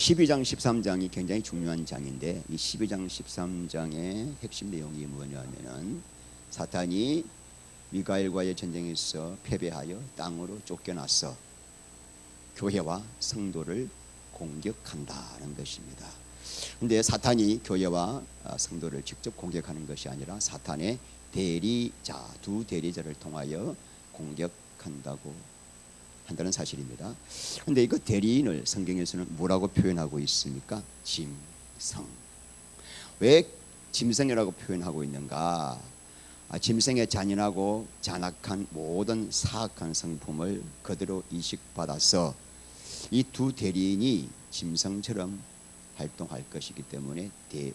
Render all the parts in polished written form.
12장 13장이 굉장히 중요한 장인데, 이 12장 13장의 핵심 내용이 뭐냐면은 사탄이 미가엘과의 전쟁에서 패배하여 땅으로 쫓겨나서 교회와 성도를 공격한다는 것입니다. 그런데 사탄이 교회와 성도를 직접 공격하는 것이 아니라 사탄의 대리자, 두 대리자를 통하여 공격한다고 한다는 사실입니다. 그런데 이거 대리인을 성경에서는 뭐라고 표현하고 있습니까? 짐승. 왜 짐승이라고 표현하고 있는가? 짐승의 잔인하고 잔악한 모든 사악한 성품을 그대로 이식받아서 이 두 대리인이 짐승처럼 활동할 것이기 때문에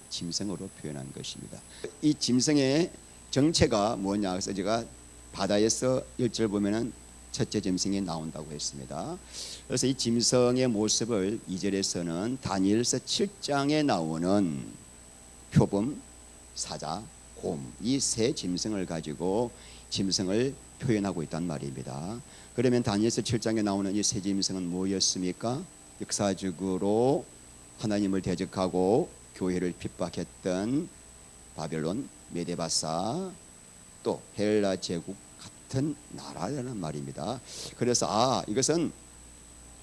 짐승으로 표현한 것입니다. 이 짐승의 정체가 뭐냐? 그래서 제가 바다에서 1절 보면은 첫째 짐승이 나온다고 했습니다. 그래서 이 짐승의 모습을 2절에서는 다니엘서 7장에 나오는 표범, 사자, 곰, 이 세 짐승을 가지고 짐승을 표현하고 있단 말입니다. 그러면 다니엘서 7장에 나오는 이 세 짐승은 뭐였습니까? 역사적으로 하나님을 대적하고 교회를 핍박했던 바벨론, 메데바사, 또 헬라 제국 같은 나라라는 말입니다. 그래서 이것은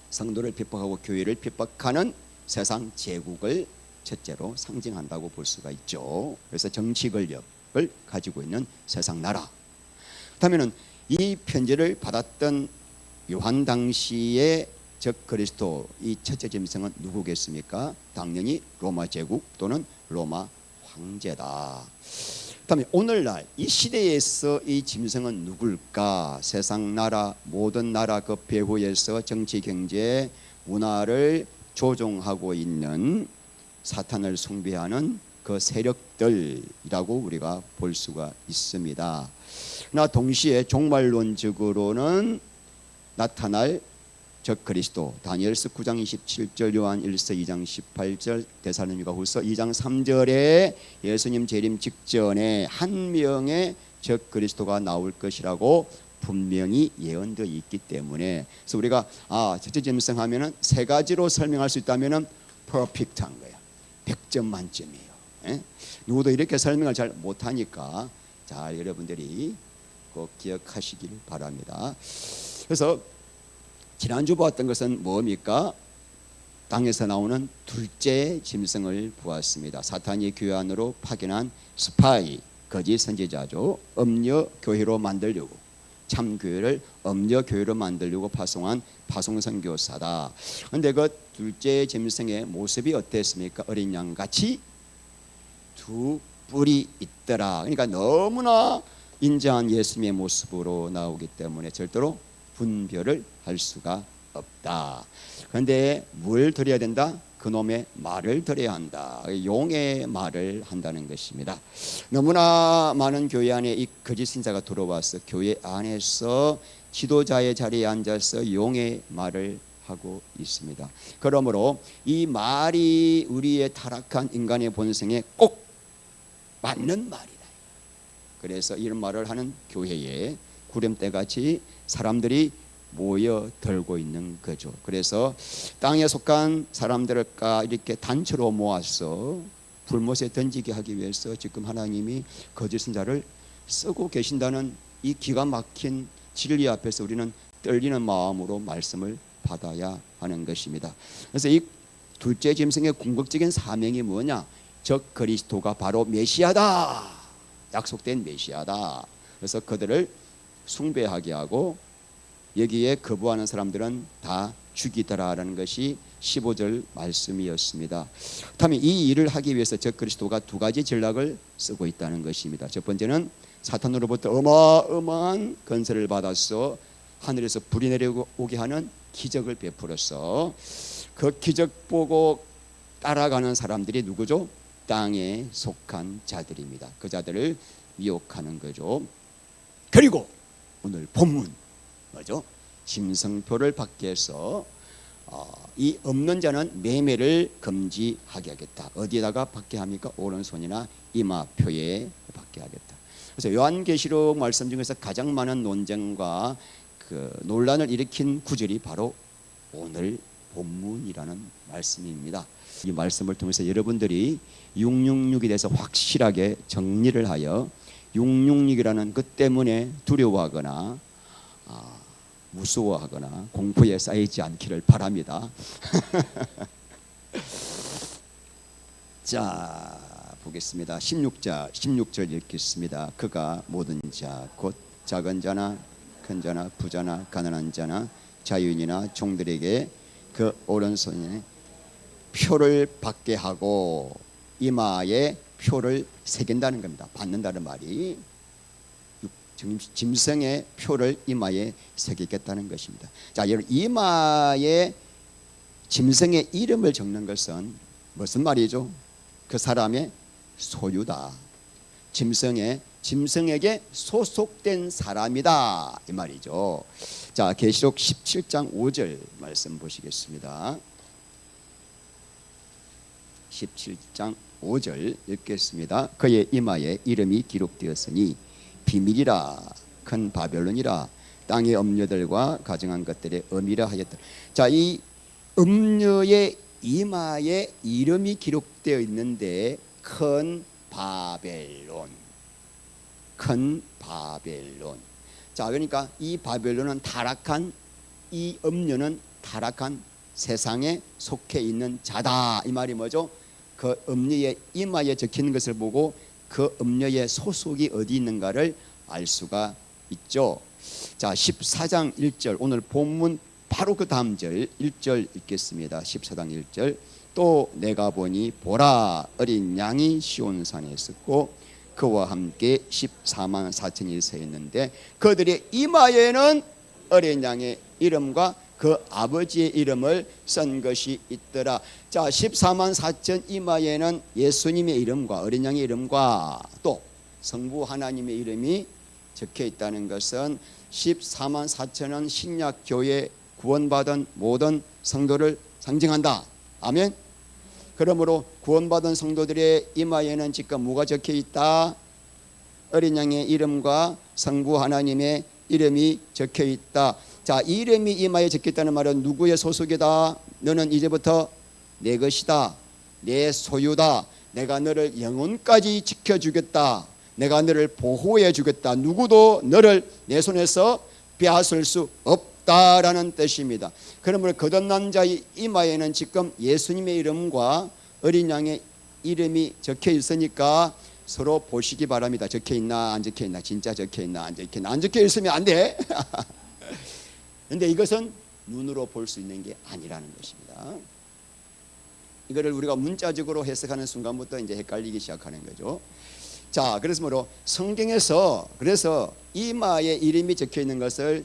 성도를 핍박하고 교회를 핍박하는 세상 제국을 첫째로 상징한다고 볼 수가 있죠. 그래서 정치 권력을 가지고 있는 세상 나라. 그렇다면은 이 편지를 받았던 요한 당시의 적 그리스도 이 첫째 짐승은 누구겠습니까? 당연히 로마 제국 또는 로마 황제다. 그다음에 오늘날 이 시대에서 이 짐승은 누굴까? 세상 나라, 모든 나라 그 배후에서 정치, 경제, 문화를 조종하고 있는 사탄을 숭배하는 그 세력들이라고 우리가 볼 수가 있습니다. 그러나 동시에 종말론적으로는 나타날 적 그리스도, 다니엘서 9장 27절, 요한 1서 2장 18절, 데살로니가후서 2장 3절에 예수님 재림 직전에 한 명의 적 그리스도가 나올 것이라고 분명히 예언되어 있기 때문에, 그래서 우리가 첫째 짐승 하면은 세 가지로 설명할 수 있다면은 퍼펙트한 거야. 100점 만점이에요. 누구도 이렇게 설명을 잘 못하니까 잘 여러분들이 꼭 기억하시길 바랍니다. 그래서 지난주 보았던 것은 뭡니까? 땅에서 나오는 둘째 짐승을 보았습니다. 사탄이 교회 안으로 파견한 스파이, 거짓 선지자죠. 음녀 교회로 만들려고, 참 교회를 음녀 교회로 만들려고 파송한 파송선교사다. 그런데 그 둘째 짐승의 모습이 어땠습니까? 어린 양같이 두 뿔이 있더라. 그러니까 너무나 인자한 예수님의 모습으로 나오기 때문에 절대로 분별을 할 수가 없다. 그런데 뭘 드려야 된다? 그놈의 말을 드려야 한다. 용의 말을 한다는 것입니다. 너무나 많은 교회 안에 이 거짓 신자가 들어와서 교회 안에서 지도자의 자리에 앉아서 용의 말을 하고 있습니다. 그러므로 이 말이 우리의 타락한 인간의 본성에 꼭 맞는 말이다. 그래서 이런 말을 하는 교회에 구름대같이 사람들이 모여들고 있는 거죠. 그래서 땅에 속한 사람들을 이렇게 단체로 모아서 불못에 던지게 하기 위해서 지금 하나님이 거짓 선자를 쓰고 계신다는 이 기가 막힌 진리 앞에서 우리는 떨리는 마음으로 말씀을 받아야 하는 것입니다. 그래서 이 둘째 짐승의 궁극적인 사명이 뭐냐? 적 그리스도가 바로 메시아다. 약속된 메시아다. 그래서 그들을 숭배하게 하고 여기에 거부하는 사람들은 다 죽이더라라는 것이 15절 말씀이었습니다. 그렇다면 이 일을 하기 위해서 적 그리스도가 두 가지 전략을 쓰고 있다는 것입니다. 첫 번째는 사탄으로부터 어마어마한 건설을 받아서 하늘에서 불이 내려오게 하는 기적을 베풀어서 그 기적 보고 따라가는 사람들이 누구죠? 땅에 속한 자들입니다. 그 자들을 미혹하는 거죠. 그리고 오늘 본문 뭐죠? 짐승표를 받게 해서 이 없는 자는 매매를 금지하게 하겠다. 어디에다가 받게 합니까? 오른손이나 이마표에 받게 하겠다. 그래서 요한계시록 말씀 중에서 가장 많은 논쟁과 그 논란을 일으킨 구절이 바로 오늘 본문이라는 말씀입니다. 이 말씀을 통해서 여러분들이 666에 대해서 확실하게 정리를 하여 666이라는 것 때문에 두려워하거나 무서워하거나 공포에 쌓이지 않기를 바랍니다. 자, 보겠습니다. 16절 읽겠습니다. 그가 모든 자 곧 작은 자나 큰 자나 부자나 가난한 자나 자유인이나 종들에게 그 오른손에 표를 받게 하고 이마에 표를 새긴다는 겁니다. 받는다는 말이 짐승의 표를 이마에 새기겠다는 것입니다. 자, 여러분, 이마에 짐승의 이름을 적는 것은 무슨 말이죠? 그 사람의 소유다. 짐승에게 소속된 사람이다, 이 말이죠. 자, 계시록 17장 5절 말씀 보시겠습니다. 17장 5절 읽겠습니다. 그의 이마에 이름이 기록되었으니 비밀이라 큰 바벨론이라 땅의 음녀들과 가증한 것들의 음이라 하였다. 자, 이 음녀의 이마에 이름이 기록되어 있는데 큰 바벨론. 자, 그러니까 이 바벨론은 타락한, 이 음녀는 타락한 세상에 속해 있는 자다, 이 말이 뭐죠? 그 음녀의 이마에 적힌 것을 보고 그 음녀의 소속이 어디 있는가를 알 수가 있죠. 자, 14장 1절, 오늘 본문 바로 그 다음 절 1절 읽겠습니다. 14장 1절. 또 내가 보니 보라, 어린 양이 시온산에 있었고 그와 함께 14만 4천이 서 있는데 그들의 이마에는 어린 양의 이름과 그 아버지의 이름을 쓴 것이 있더라. 자, 14만 4천 이마에는 예수님의 이름과 어린 양의 이름과 또 성부 하나님의 이름이 적혀 있다는 것은 14만 4천은 신약 교회 구원받은 모든 성도를 상징한다. 아멘. 그러므로 구원받은 성도들의 이마에는 지금 뭐가 적혀 있다? 어린 양의 이름과 성부 하나님의 이름이 적혀 있다. 자, 이름이 이마에 적혀 있다는 말은 누구의 소속이다? 너는 이제부터 내 것이다. 내 소유다. 내가 너를 영혼까지 지켜주겠다. 내가 너를 보호해 주겠다. 누구도 너를 내 손에서 빼앗을 수 없다라는 뜻입니다. 그러므로 거듭난 자의 이마에는 지금 예수님의 이름과 어린 양의 이름이 적혀 있으니까 서로 보시기 바랍니다. 적혀 있나 안 적혀 있나, 진짜 적혀 있나 안 적혀 있나. 안 적혀 있으면 안 돼. 그런데 이것은 눈으로 볼 수 있는 게 아니라는 것입니다. 이거를 우리가 문자적으로 해석하는 순간부터 이제 헷갈리기 시작하는 거죠. 자, 그래서 성경에서 그래서 이마에 이름이 적혀 있는 것을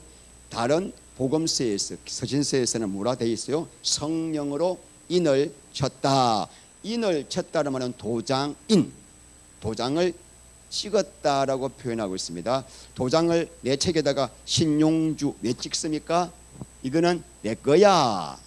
다른 복음서에서, 서신서에서는 뭐라 되어 있어요? 성령으로 인을 쳤다. 인을 쳤다는 말은 도장을 찍었다라고 표현하고 있습니다. 도장을 내 책에다가 신용주 왜 찍습니까? 이거는 내 거야.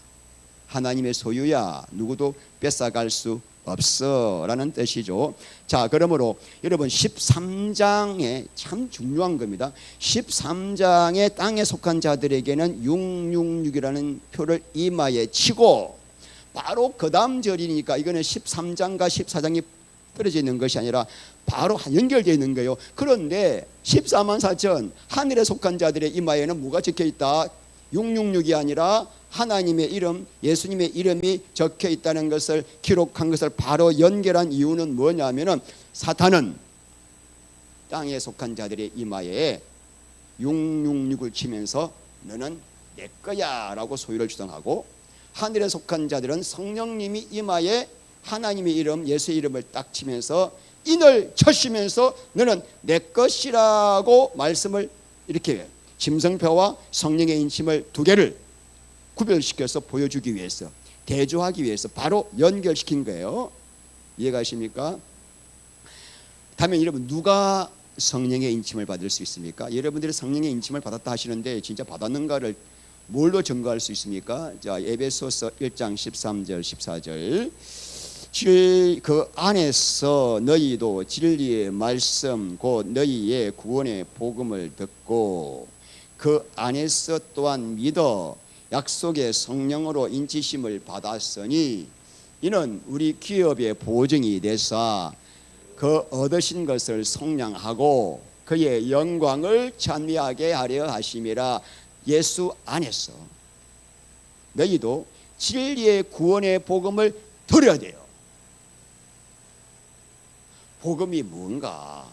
하나님의 소유야. 누구도 뺏어갈 수 없어 라는 뜻이죠. 자, 그러므로 여러분 13장에 참 중요한 겁니다. 13장에 땅에 속한 자들에게는 666이라는 표를 이마에 치고 바로 그 다음 절이니까 이거는 13장과 14장이 떨어져 있는 것이 아니라 바로 연결되어 있는 거예요. 그런데 14만 4천 하늘에 속한 자들의 이마에는 뭐가 적혀 있다? 666이 아니라 하나님의 이름, 예수님의 이름이 적혀 있다는 것을 기록한 것을 바로 연결한 이유는 뭐냐면은 사탄은 땅에 속한 자들의 이마에 666을 치면서 너는 내 거야 라고 소유를 주장하고 하늘에 속한 자들은 성령님이 이마에 하나님의 이름, 예수의 이름을 딱 치면서 인을 쳐시면서 너는 내 것이라고 말씀을 이렇게 짐승표와 성령의 인침을 두 개를 구별시켜서 보여주기 위해서, 대조하기 위해서 바로 연결시킨 거예요. 이해가십니까? 다음에 여러분, 누가 성령의 인침을 받을 수 있습니까? 여러분들이 성령의 인침을 받았다 하시는데 진짜 받았는가를 뭘로 증거할 수 있습니까? 자, 에베소서 1장 13절 14절. 그 안에서 너희도 진리의 말씀 곧 너희의 구원의 복음을 듣고 그 안에서 또한 믿어 약속의 성령으로 인치심을 받았으니 이는 우리 기업의 보증이 돼서 그 얻으신 것을 속량하고 그의 영광을 찬미하게 하려 하심이라. 예수 안에서 너희도 진리의 구원의 복음을 들어야 돼요. 복음이 뭔가?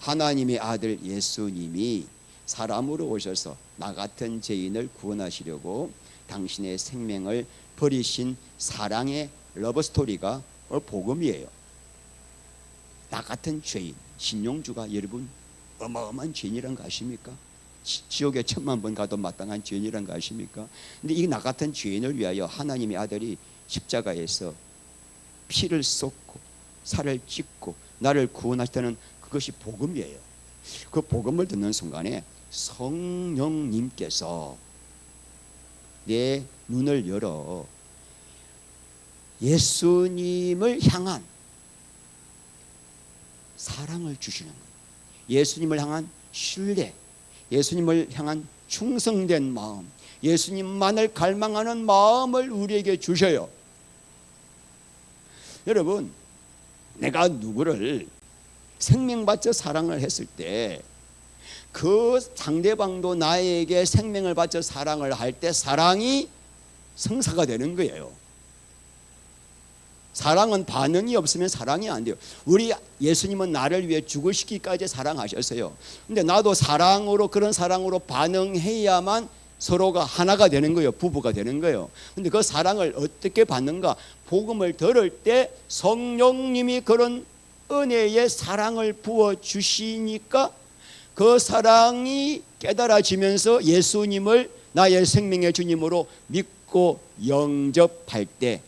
하나님의 아들 예수님이 사람으로 오셔서 나 같은 죄인을 구원하시려고 당신의 생명을 버리신 사랑의 러브스토리가 복음이에요. 나 같은 죄인, 신용주가 여러분 어마어마한 죄인이란 거 아십니까? 지옥에 1000만 번 가도 마땅한 죄인이란 거 아십니까? 근데 이 나 같은 죄인을 위하여 하나님의 아들이 십자가에서 피를 쏟고 살을 찢고 나를 구원하시다는 그것이 복음이에요. 그 복음을 듣는 순간에 성령님께서 내 눈을 열어 예수님을 향한 사랑을 주시는 거예요. 예수님을 향한 신뢰, 예수님을 향한 충성된 마음, 예수님만을 갈망하는 마음을 우리에게 주셔요. 여러분, 내가 누구를 생명바쳐 사랑을 했을 때 그 상대방도 나에게 생명을 바쳐 사랑을 할 때 사랑이 성사가 되는 거예요. 사랑은 반응이 없으면 사랑이 안 돼요. 우리 예수님은 나를 위해 죽으시기까지 사랑하셨어요. 근데 나도 사랑으로, 그런 사랑으로 반응해야만 서로가 하나가 되는 거예요. 부부가 되는 거예요. 근데 그 사랑을 어떻게 받는가? 복음을 들을 때 성령님이 그런 은혜의 사랑을 부어 주시니까 그 사랑이 깨달아지면서 예수님을 나의 생명의 주님으로 믿고 영접할 때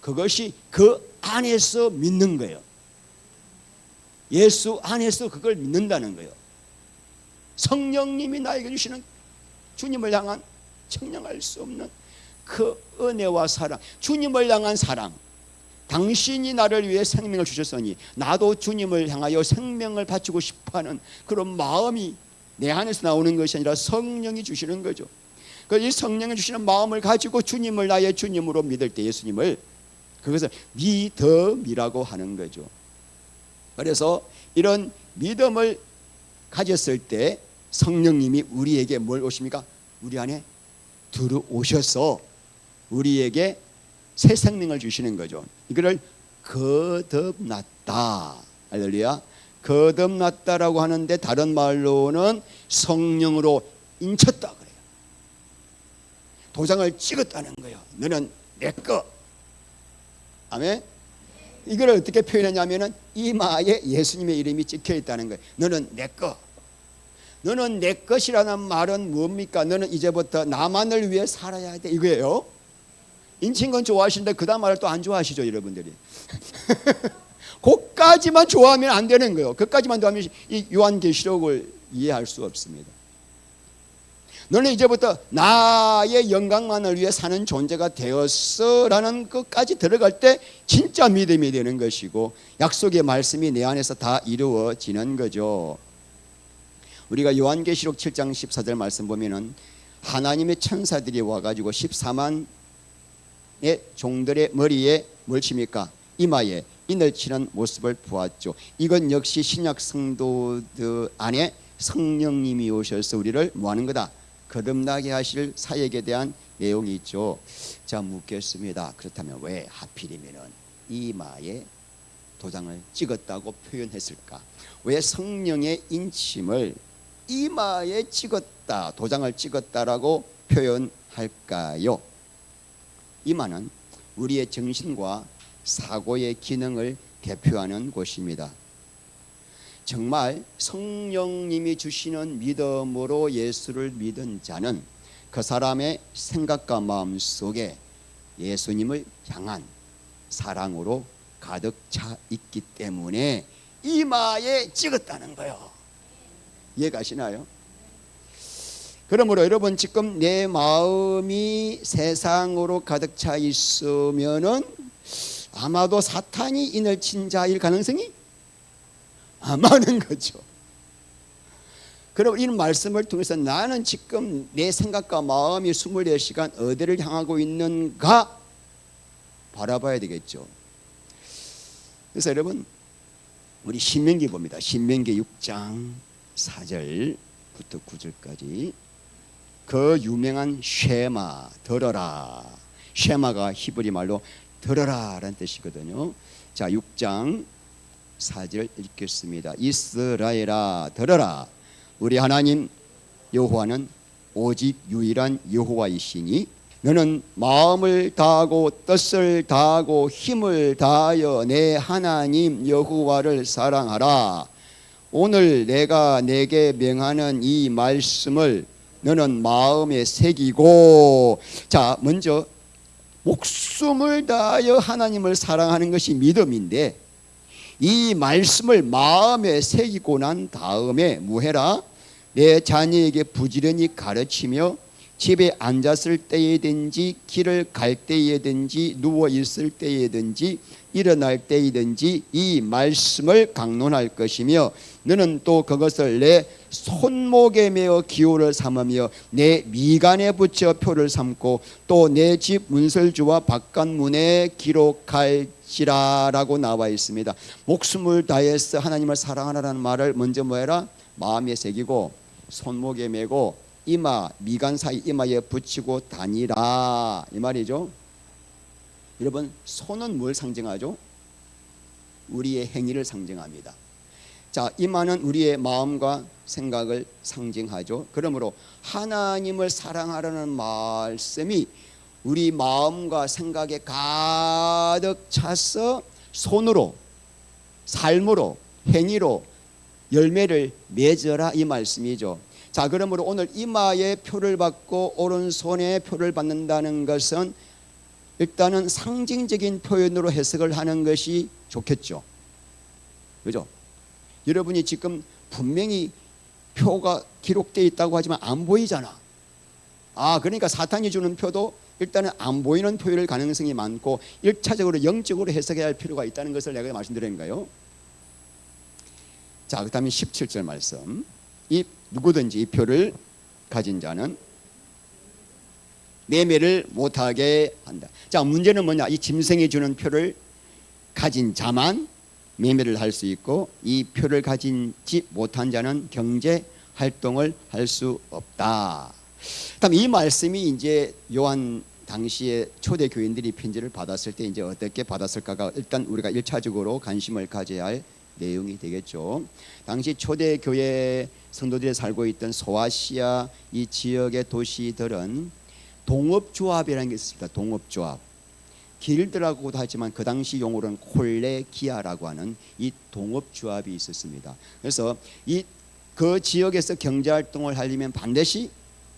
그것이 그 안에서 믿는 거예요. 예수 안에서 그걸 믿는다는 거예요. 성령님이 나에게 주시는 주님을 향한 청량할 수 없는 그 은혜와 사랑, 주님을 향한 사랑. 당신이 나를 위해 생명을 주셨으니 나도 주님을 향하여 생명을 바치고 싶어하는 그런 마음이 내 안에서 나오는 것이 아니라 성령이 주시는 거죠. 이 성령이 주시는 마음을 가지고 주님을 나의 주님으로 믿을 때 예수님을, 그것을 믿음이라고 하는 거죠. 그래서 이런 믿음을 가졌을 때 성령님이 우리에게 뭘 오십니까? 우리 안에 들어오셔서 우리에게 새 생명을 주시는 거죠. 이거를 거듭났다. 할렐루야. 거듭났다라고 하는데 다른 말로는 성령으로 인쳤다 그래요. 도장을 찍었다는 거예요. 너는 내 거. 아멘. 이걸 어떻게 표현하냐면은 이마에 예수님의 이름이 찍혀 있다는 거예요. 너는 내 거. 너는 내 것이라는 말은 뭡니까? 너는 이제부터 나만을 위해 살아야 돼 이거예요. 인친 건 좋아하시는데 그 다음 말을 또 안 좋아하시죠 여러분들이. 그까지만 좋아하면 안 되는 거예요. 그까지만 좋아하면 이 요한계시록을 이해할 수 없습니다. 너는 이제부터 나의 영광만을 위해 사는 존재가 되었어라는 것까지 들어갈 때 진짜 믿음이 되는 것이고 약속의 말씀이 내 안에서 다 이루어지는 거죠. 우리가 요한계시록 7장 14절 말씀 보면은 하나님의 천사들이 와가지고 14만의 종들의 머리에 뭘 칩니까? 이마에 인을 치는 모습을 보았죠. 이건 역시 신약 성도들 안에 성령님이 오셔서 우리를 뭐하는 거다? 거듭나게 하실 사역에 대한 내용이 있죠. 자, 묻겠습니다. 그렇다면 왜 하필이면은 이마에 도장을 찍었다고 표현했을까? 왜 성령의 인침을 이마에 찍었다, 도장을 찍었다라고 표현할까요? 이마는 우리의 정신과 사고의 기능을 대표하는 곳입니다. 정말 성령님이 주시는 믿음으로 예수를 믿은 자는 그 사람의 생각과 마음 속에 예수님을 향한 사랑으로 가득 차 있기 때문에 이마에 찍었다는 거예요. 이해가시나요? 그러므로 여러분 지금 내 마음이 세상으로 가득 차 있으면은 아마도 사탄이 인을 친 자일 가능성이 많은 거죠. 그럼 이 말씀을 통해서 나는 지금 내 생각과 마음이 24시간 어디를 향하고 있는가 바라봐야 되겠죠. 그래서 여러분 우리 신명기 봅니다. 신명기 6장 4절부터 9절까지 그 유명한 쉐마, 들어라. 쉐마가 히브리 말로 들어라 라는 뜻이거든요. 자, 6장 4절 읽겠습니다. 이스라엘아 들어라. 우리 하나님 여호와는 오직 유일한 여호와이시니 너는 마음을 다하고 뜻을 다하고 힘을 다하여 내 하나님 여호와를 사랑하라. 오늘 내가 내게 명하는 이 말씀을 너는 마음에 새기고, 자, 먼저 목숨을 다하여 하나님을 사랑하는 것이 믿음인데 이 말씀을 마음에 새기고 난 다음에 뭐해라? 내 자녀에게 부지런히 가르치며 집에 앉았을 때에든지 길을 갈 때에든지 누워 있을 때에든지 일어날 때이든지 이 말씀을 강론할 것이며 너는 또 그것을 내 손목에 메어 기호를 삼으며 내 미간에 붙여 표를 삼고 또 내 집 문설주와 바깥문에 기록할지라 라고 나와 있습니다. 목숨을 다해서 하나님을 사랑하라는 말을 먼저 뭐해라? 마음에 새기고 손목에 메고 이마, 미간 사이 이마에 붙이고 다니라 이 말이죠. 여러분 손은 뭘 상징하죠? 우리의 행위를 상징합니다. 자, 이마는 우리의 마음과 생각을 상징하죠. 그러므로 하나님을 사랑하라는 말씀이 우리 마음과 생각에 가득 차서 손으로, 삶으로, 행위로 열매를 맺어라 이 말씀이죠. 자, 그러므로 오늘 이마에 표를 받고 오른손에 표를 받는다는 것은 일단은 상징적인 표현으로 해석을 하는 것이 좋겠죠. 그죠? 여러분이 지금 분명히 표가 기록되어 있다고 하지만 안 보이잖아. 그러니까 사탄이 주는 표도 일단은 안 보이는 표일 가능성이 많고 1차적으로 영적으로 해석해야 할 필요가 있다는 것을 내가 말씀드린 거예요. 자, 그 다음에 17절 말씀. 이 누구든지 이 표를 가진 자는 매매를 못하게 한다. 자, 문제는 뭐냐? 이 짐승이 주는 표를 가진 자만 매매를 할 수 있고 이 표를 가진지 못한 자는 경제 활동을 할 수 없다. 그다음 이 말씀이 이제 요한 당시에 초대 교인들이 편지를 받았을 때 이제 어떻게 받았을까가 일단 우리가 1차적으로 관심을 가져야 할 내용이 되겠죠. 당시 초대 교회 성도들이 살고 있던 소아시아 이 지역의 도시들은 동업조합이라는 게 있습니다. 동업조합. 길드라고도 하지만 그 당시 용어로는 콜레기아라고 하는 이 동업조합이 있었습니다. 그래서 그 지역에서 경제활동을 하려면 반드시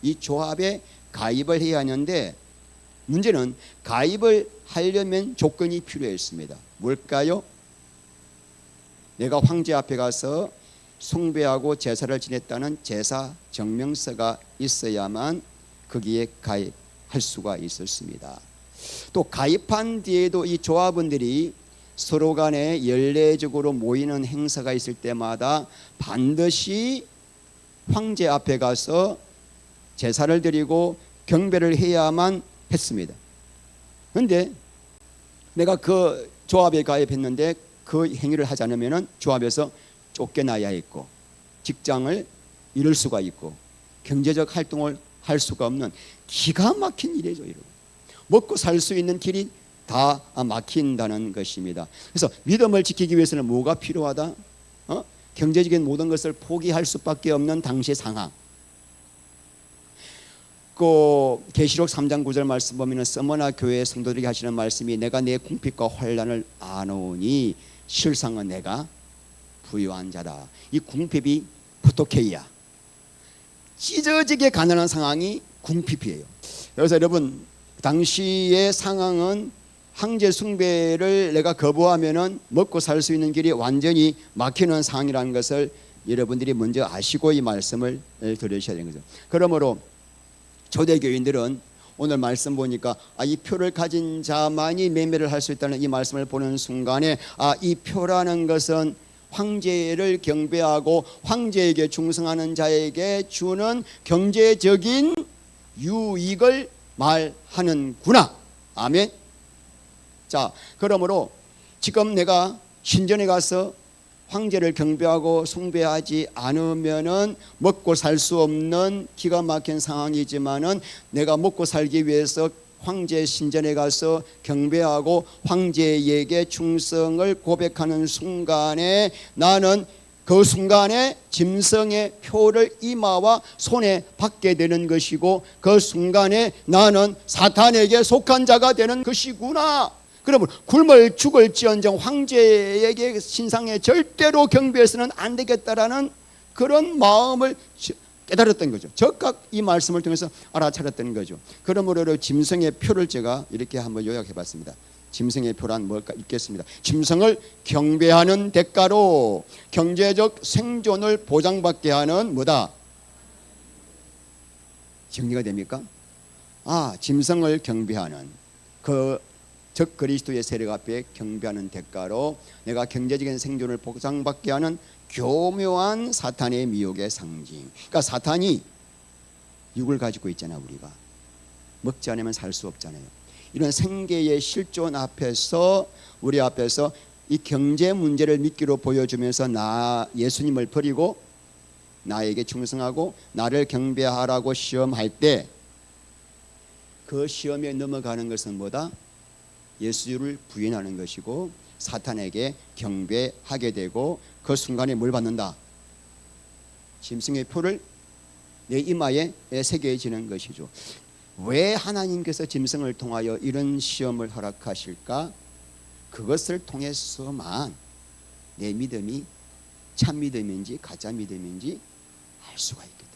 이 조합에 가입을 해야 하는데 문제는 가입을 하려면 조건이 필요했습니다. 뭘까요? 내가 황제 앞에 가서 숭배하고 제사를 지냈다는 제사 증명서가 있어야만 거기에 가입할 수가 있었습니다. 또 가입한 뒤에도 이 조합원들이 서로 간에 연례적으로 모이는 행사가 있을 때마다 반드시 황제 앞에 가서 제사를 드리고 경배를 해야만 했습니다. 그런데 내가 그 조합에 가입했는데 그 행위를 하지 않으면 조합에서 쫓겨나야 했고 직장을 잃을 수가 있고 경제적 활동을 할 수가 없는 기가 막힌 일이죠. 먹고 살 수 있는 길이 다 막힌다는 것입니다. 그래서 믿음을 지키기 위해서는 뭐가 필요하다? 경제적인 모든 것을 포기할 수밖에 없는 당시의 상황. 그 계시록 3장 9절 말씀 보면은 서머나 교회 성도들에게 하시는 말씀이 내가 내 궁핍과 환난을 아노니 실상은 내가 부유한 자다. 이 궁핍이 포토케이야. 찢어지게 가난한 상황이 궁핍이에요. 그래서 여러분 당시의 상황은 황제 숭배를 내가 거부하면은 먹고 살 수 있는 길이 완전히 막히는 상황이라는 것을 여러분들이 먼저 아시고 이 말씀을 들으셔야 되는 거죠. 그러므로 초대교인들은 오늘 말씀 보니까 이 표를 가진 자만이 매매를 할 수 있다는 이 말씀을 보는 순간에 이 표라는 것은 황제를 경배하고 황제에게 충성하는 자에게 주는 경제적인 유익을 말하는구나. 아멘. 자, 그러므로 지금 내가 신전에 가서 황제를 경배하고 숭배하지 않으면은 먹고 살 수 없는 기가 막힌 상황이지만은 내가 먹고 살기 위해서 황제 신전에 가서 경배하고 황제에게 충성을 고백하는 순간에 나는 그 순간에 짐승의 표를 이마와 손에 받게 되는 것이고 그 순간에 나는 사탄에게 속한 자가 되는 것이구나. 그러면 굶을 죽을지언정 황제에게 신상에 절대로 경배해서는 안 되겠다라는 그런 마음을 깨달았던 거죠. 즉각 이 말씀을 통해서 알아차렸던 거죠. 그러므로 짐승의 표를 제가 이렇게 한번 요약해 봤습니다. 짐승의 표란 뭘까 읽겠습니다. 짐승을 경배하는 대가로 경제적 생존을 보장받게 하는 뭐다? 정리가 됩니까? 짐승을 경배하는 즉 그리스도의 세력 앞에 경배하는 대가로 내가 경제적인 생존을 보장받게 하는 교묘한 사탄의 미혹의 상징. 그러니까 사탄이 육을 가지고 있잖아요. 우리가 먹지 않으면 살 수 없잖아요. 이런 생계의 실존 앞에서 우리 앞에서 이 경제 문제를 미끼로 보여주면서 예수님을 버리고 나에게 충성하고 나를 경배하라고 시험할 때 그 시험에 넘어가는 것은 뭐다? 예수를 부인하는 것이고 사탄에게 경배하게 되고 그 순간에 뭘 받는다? 짐승의 표를 내 이마에 새겨지는 것이죠. 왜 하나님께서 짐승을 통하여 이런 시험을 허락하실까? 그것을 통해서만 내 믿음이 참 믿음인지 가짜 믿음인지 알 수가 있거든.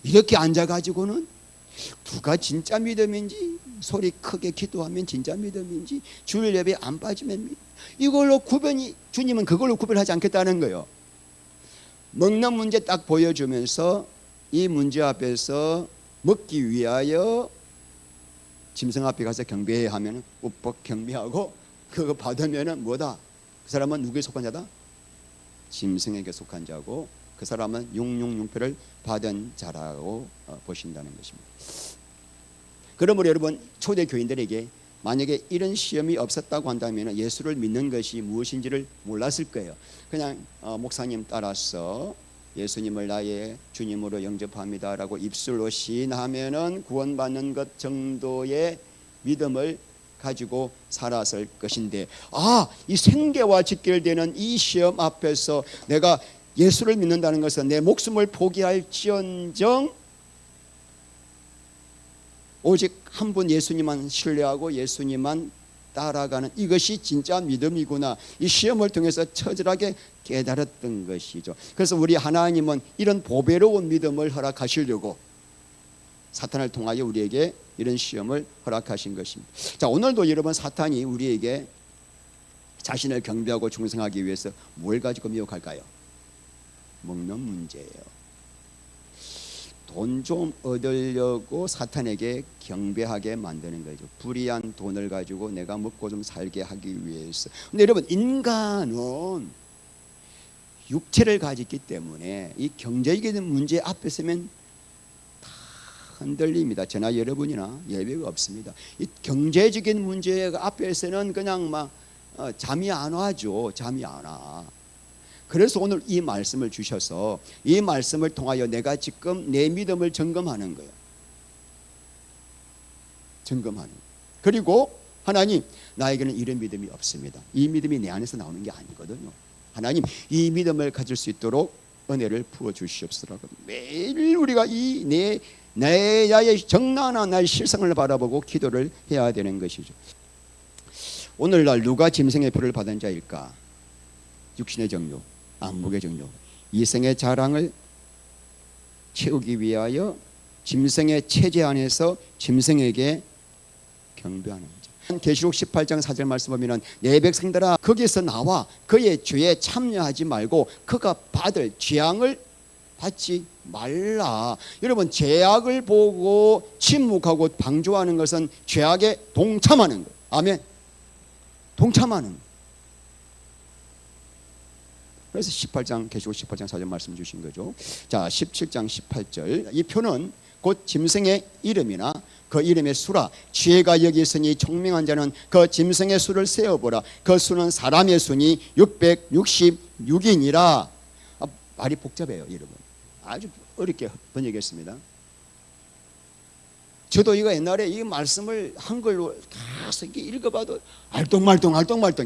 이렇게 앉아가지고는 누가 진짜 믿음인지 소리 크게 기도하면 진짜 믿음인지 주일 예배 안 빠지면 이걸로 주님은 그걸로 구별하지 않겠다는 거예요. 먹는 문제 딱 보여주면서 이 문제 앞에서 먹기 위하여 짐승 앞에 가서 경배해 하면 우뻑 경배하고 그거 받으면은 뭐다? 그 사람은 누구에 속한 자다? 짐승에게 속한 자고 그 사람은 용용용표를 받은 자라고 보신다는 것입니다. 그러므로 여러분 초대 교인들에게 만약에 이런 시험이 없었다고 한다면 예수를 믿는 것이 무엇인지를 몰랐을 거예요. 그냥 목사님 따라서 예수님을 나의 주님으로 영접합니다라고 입술로 시인하면은 구원받는 것 정도의 믿음을 가지고 살았을 것인데 이 생계와 직결되는 이 시험 앞에서 내가 예수를 믿는다는 것은 내 목숨을 포기할지언정 오직 한 분 예수님만 신뢰하고 예수님만 따라가는 이것이 진짜 믿음이구나. 이 시험을 통해서 처절하게 깨달았던 것이죠. 그래서 우리 하나님은 이런 보배로운 믿음을 허락하시려고 사탄을 통하여 우리에게 이런 시험을 허락하신 것입니다. 자, 오늘도 여러분 사탄이 우리에게 자신을 경배하고 충성하기 위해서 뭘 가지고 미혹할까요? 먹는 문제예요. 돈 좀 얻으려고 사탄에게 경배하게 만드는 거죠. 불이한 돈을 가지고 내가 먹고 좀 살게 하기 위해서. 근데 여러분 인간은 육체를 가졌기 때문에 이 경제적인 문제 앞에 서면 다 흔들립니다. 저나 여러분이나 예외가 없습니다. 이 경제적인 문제 앞에서는 그냥 막 잠이 안 와죠. 잠이 안 와. 그래서 오늘 이 말씀을 주셔서 이 말씀을 통하여 내가 지금 내 믿음을 점검하는 거예요. 점검하는 거예요. 그리고 하나님 나에게는 이런 믿음이 없습니다. 이 믿음이 내 안에서 나오는 게 아니거든요. 하나님 이 믿음을 가질 수 있도록 은혜를 부어주시옵소서. 매일 우리가 이 나의 정나나 나의 실상을 바라보고 기도를 해야 되는 것이죠. 오늘날 누가 짐승의 표를 받은 자일까? 육신의 정욕, 안목의 정욕, 이생의 자랑을 채우기 위하여 짐승의 체제 안에서 짐승에게 경배하는 거죠. 계시록 18장 4절 말씀 보면 내 백성들아 거기서 나와 그의 죄에 참여하지 말고 그가 받을 재앙을 받지 말라. 여러분 죄악을 보고 침묵하고 방조하는 것은 죄악에 동참하는 거예요. 아멘. 동참하는 거예요. 그래서 18장 계시록 18장 4절 말씀 주신 거죠. 자, 17장 18절. 이 표는 곧 짐승의 이름이나 그 이름의 수라. 지혜가 여기 있으니 총명한 자는 그 짐승의 수를 세어보라. 그 수는 사람의 수니 666이니라. 말이 복잡해요, 여러분. 아주 어렵게 번역했습니다. 저도 이거 옛날에 이 말씀을 한글로 가서 읽어봐도 알똥말똥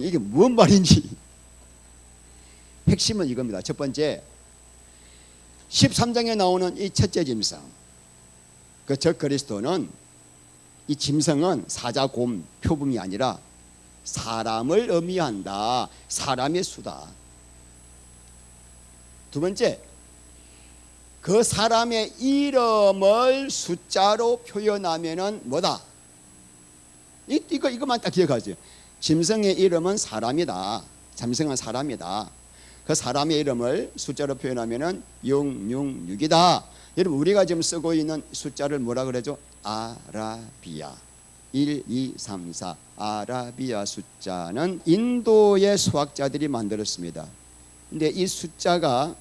이게 뭔 말인지. 핵심은 이겁니다. 첫 번째, 13장에 나오는 이 첫째 짐승, 그 적그리스도는, 이 짐승은 사자곰 표범이 아니라 사람을 의미한다. 사람의 수다. 두 번째, 그 사람의 이름을 숫자로 표현하면은 뭐다? 이거만 딱 기억하세요. 짐승의 이름은 사람이다. 짐승은 사람이다. 그 사람의 이름을 숫자로 표현하면은 666이다. 여러분, 우리가 지금 쓰고 있는 숫자를 뭐라 그러죠? 아라비아. 1, 2, 3, 4. 아라비아 숫자는 인도의 수학자들이 만들었습니다. 근데 이 숫자가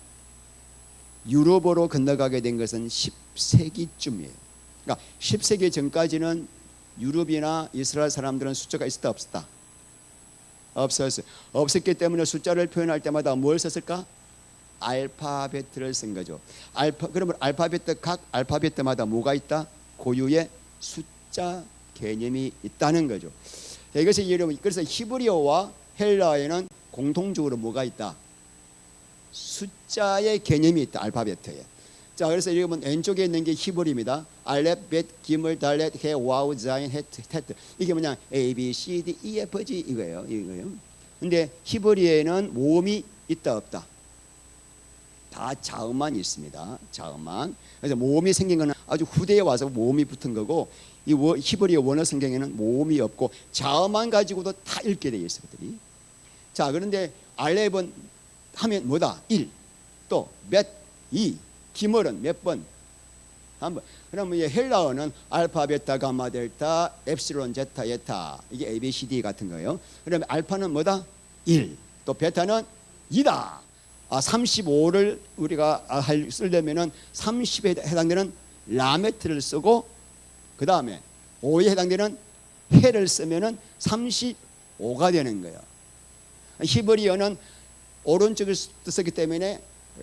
유럽으로 건너가게 된 것은 10세기쯤이에요. 그러니까 10세기 전까지는 유럽이나 이스라엘 사람들은 숫자가 있었다 없었다? 없었어요. 없었기 때문에 숫자를 표현할 때마다 뭘 썼을까? 알파벳을 쓴 거죠. 그러면 각 알파벳마다 뭐가 있다? 고유의 숫자 개념이 있다는 거죠. 이것이 여러분, 그래서 히브리어와 헬라어에는 공통적으로 뭐가 있다? 숫자의 개념이 있다. 알파벳에. 자, 그래서 여러분 왼쪽에 있는 게 히브리입니다. 알렙, 벳, 기물, 달렛, 해, 와우, 자인, 헤트, 테트. 이게 뭐냐? A, B, C, D, E, F, G 이거예요. 근데 히브리에는 모음이 있다 없다? 다 자음만 있습니다. 자음만. 그래서 모음이 생긴 거는 아주 후대에 와서 모음이 붙은 거고, 이 히브리어 원어 성경에는 모음이 없고 자음만 가지고도 다 읽게 되어 있어요. 자, 그런데 알렙은 하면 뭐다? 1. 또 몇? 2. 기물은 몇 번? 한 번. 그러면 헬라어는 알파, 베타, 가마, 델타, 엡실론, 제타, 예타. 이게 A, B, C, D 같은 거예요. 그러면 알파는 뭐다? 1. 또 베타는 2다. 35를 우리가 쓰려면은 30에 해당되는 라메트를 쓰고, 그 다음에 5에 해당되는 해를 쓰면은 35가 되는 거예요. 히브리어는 오른쪽을 쓰기 때문에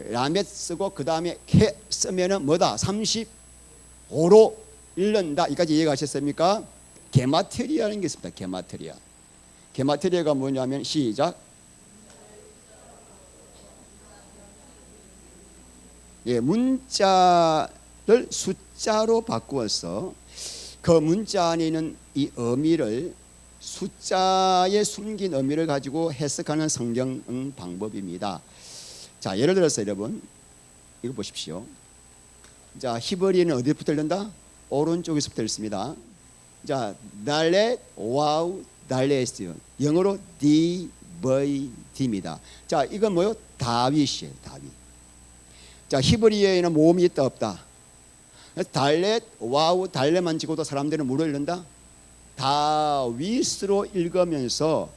라멧 쓰고 그 다음에 해 쓰면은 뭐다? 35로 읽는다. 이까지 이해가셨습니까? 게마트리아라는 게 있습니다. 게마트리아. 게마트리아가 뭐냐면 시작. 문자를 숫자로 바꾸어서 그 문자 안에 있는 이 의미를, 숫자에 숨긴 의미를 가지고 해석하는 성경 방법입니다. 자, 예를 들어서 여러분 이거 보십시오. 자, 히브리는 어디부터 읽는다? 오른쪽에서부터 읽습니다. 자, 달렛, 와우, 달렛이요. 영어로 DVD입니다. 자, 이건 뭐요? 다윗이에요. 다윗. 자, 히브리어에는 모음이 있다 없다? 달렛, 와우, 달렛만 찍고도 사람들은 뭐로 읽는다? 다윗으로 읽으면서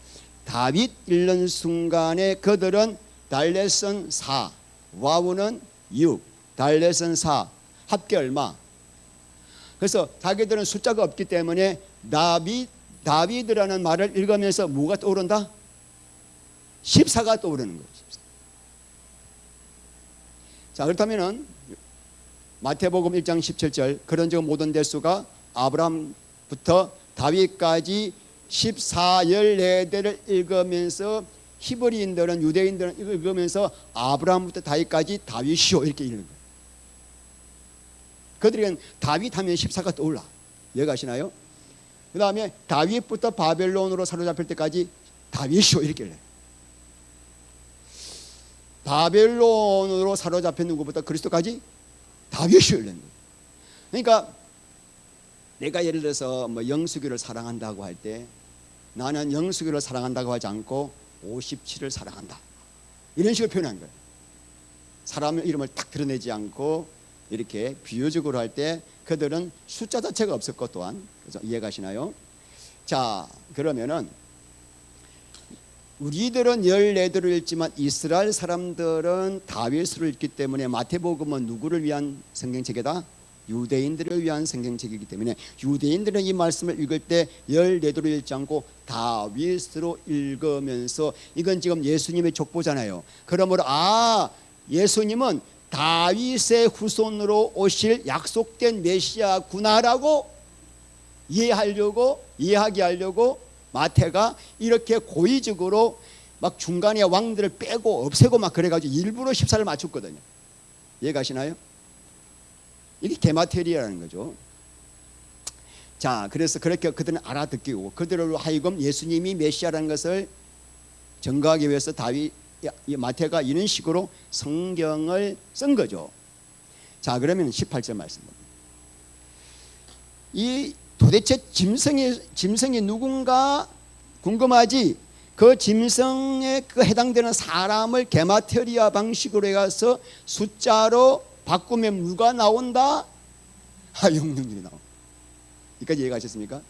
다윗 읽는 순간에 그들은 달렛은 4, 와우는 6, 달렛은 4, 합계 얼마? 그래서 자기들은 숫자가 없기 때문에 다윗이라는 말을 읽으면서 뭐가 떠오른다? 14가 떠오르는 거예요. 14. 자, 그렇다면은 마태복음 1장 17절, 그런즉 모든 대수가 아브라함부터 다윗까지 14,14대를 읽으면서, 히브리인들은, 유대인들은 읽으면서 아브라함부터 다윗까지 다윗이요 이렇게 읽는 거예요. 그들은 다윗 하면 14가 떠올라. 이해가시나요? 그 다음에 다윗부터 바벨론으로 사로잡힐 때까지 다윗이요 이렇게 읽어요. 바벨론으로 사로잡힌 누구부터 그리스도까지 다윗이요 읽는 거예요. 그러니까 내가 예를 들어서 뭐 영숙이를 사랑한다고 할 때, 나는 영숙이를 사랑한다고 하지 않고 57을 사랑한다, 이런 식으로 표현한 거예요. 사람의 이름을 딱 드러내지 않고 이렇게 비유적으로 할 때 그들은 숫자 자체가 없었고 또한. 그래서 이해가시나요? 자, 그러면은 우리들은 14도를 읽지만 이스라엘 사람들은 다윗을 읽기 때문에 마태복음은 누구를 위한 성경책이다? 유대인들을 위한 성경책이기 때문에 유대인들은 이 말씀을 읽을 때 14도로 읽지 않고 다윗으로 읽으면서 이건 지금 예수님의 족보잖아요. 그러므로 예수님은 다윗의 후손으로 오실 약속된 메시아구나라고 이해하게 하려고 마태가 이렇게 고의적으로 막 중간에 왕들을 빼고 없애고 막 그래가지고 일부러 14를 맞췄거든요. 이해가시나요? 이게 게마테리아라는 거죠. 자, 그래서 그렇게 그들은 알아듣기고 그들로 하여금 예수님이 메시아라는 것을 증거하기 위해서 마태가 이런 식으로 성경을 쓴 거죠. 자, 그러면 18절 말씀입니다. 이 도대체 짐승이 누군가 궁금하지? 그 짐승에 해당되는 사람을 게마테리아 방식으로 해서 숫자로 바꾸면 누가 나온다? 666이 나온다. 여기까지 이해가셨습니까?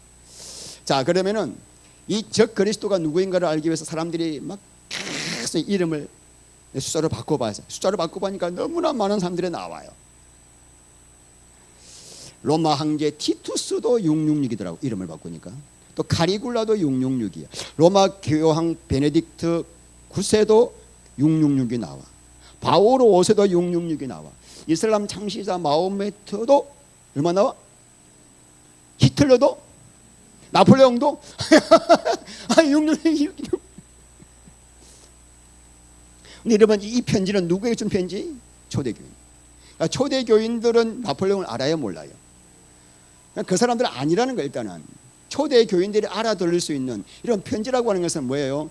자, 그러면은 이 적 그리스도가 누구인가를 알기 위해서 사람들이 막 계속 이름을 숫자로 바꿔봐요. 숫자로 바꿔보니까 너무나 많은 사람들이 나와요. 로마 황제 티투스도 666이더라고, 이름을 바꾸니까. 또 카리굴라도 666이야. 로마 교황 베네딕트 9세도 666이 나와. 바오로 5세도 666이 나와. 이슬람 창시자 마호메트도 얼마 나와? 히틀러도? 나폴레옹도? 666. 근데 여러분, 이 편지는 누구에게 준 편지? 초대교인. 그러니까 초대교인들은 나폴레옹을 알아요, 몰라요? 그 사람들은 아니라는 거. 일단은 초대교인들이 알아들을 수 있는 이런 편지라고 하는 것은 뭐예요?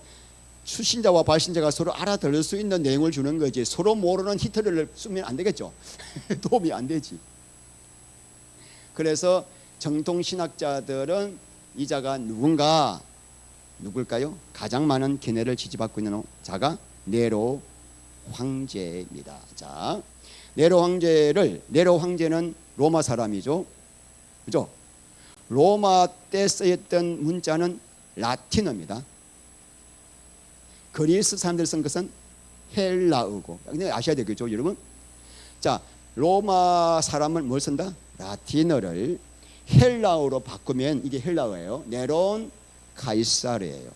수신자와 발신자가 서로 알아들을 수 있는 내용을 주는 거지, 서로 모르는 히틀러를 쓰면 안 되겠죠. 도움이 안 되지. 그래서 정통신학자들은 이 자가 누굴까요? 가장 많은 견해를 지지받고 있는 자가 네로 황제입니다. 자, 네로 황제는 로마 사람이죠. 그죠? 로마 때 쓰였던 문자는 라틴어입니다. 그리스 사람들이 쓴 것은 헬라어고. 아셔야 되겠죠, 여러분? 자, 로마 사람은 뭘 쓴다? 라틴어를 헬라어로 바꾸면 이게 헬라어예요. 네론 카이사르예요.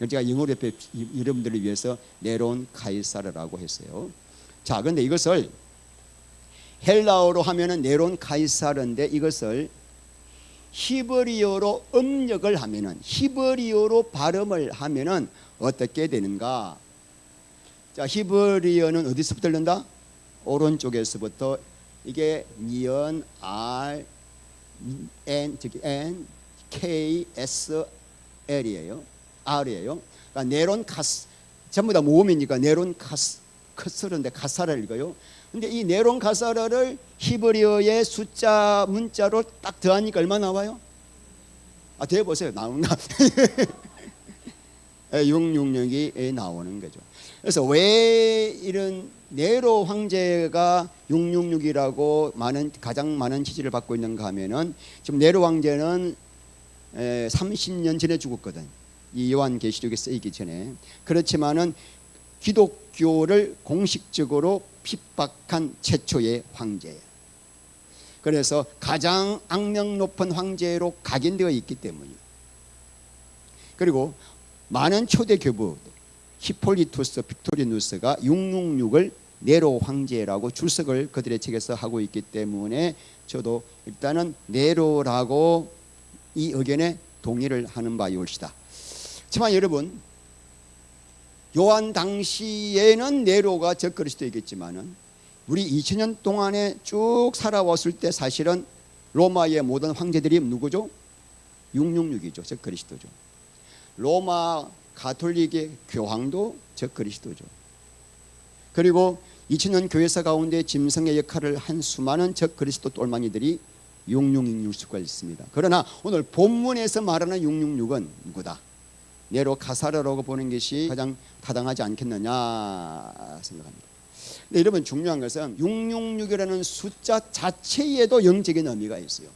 제가 영어로 옆에 여러분들을 위해서 네론 카이사르라고 했어요. 자, 그런데 이것을 헬라어로 하면은 네론 카이사르인데 이것을 히브리어로 음력을 하면은, 히브리어로 발음을 하면은 어떻게 되는가? 자, 히브리어는 어디서부터 들른다? 오른쪽에서부터. 이게 니언 R N N K S L이에요. R이에요. 그러니까 네론 카스, 전부 다 모음이니까 네론 카스르인데 카사를 읽어요. 근데 이 네론 카사르를 히브리어의 숫자 문자로 딱 더하니까 얼마 나와요? 대해 보세요. 나온다. 666이 나오는 거죠. 그래서 왜 이런 네로 황제가 666이라고 가장 많은 지지를 받고 있는가 하면은, 지금 네로 황제는 30년 전에 죽었거든. 이 요한계시록에 쓰이기 전에. 그렇지만은 기독교를 공식적으로 핍박한 최초의 황제예요. 그래서 가장 악명 높은 황제로 각인되어 있기 때문이에요. 그리고 많은 초대 교부 히폴리투스 빅토리누스가 666을 네로 황제라고 출석을 그들의 책에서 하고 있기 때문에 저도 일단은 네로라고 이 의견에 동의를 하는 바이올시다. 하지만 여러분, 요한 당시에는 네로가 적그리스도이겠지만은 우리 2000년 동안에 쭉 살아왔을 때 사실은 로마의 모든 황제들이 누구죠? 666이죠. 적그리스도죠. 로마 가톨릭의 교황도 적그리스도죠. 그리고 2000년 교회사 가운데 짐승의 역할을 한 수많은 적그리스도 똘망이들이 666일 수가 있습니다. 그러나 오늘 본문에서 말하는 666은 누구다? 네로 카사르라고 보는 것이 가장 타당하지 않겠느냐 생각합니다. 근데 여러분, 중요한 것은 666이라는 숫자 자체에도 영적인 의미가 있어요.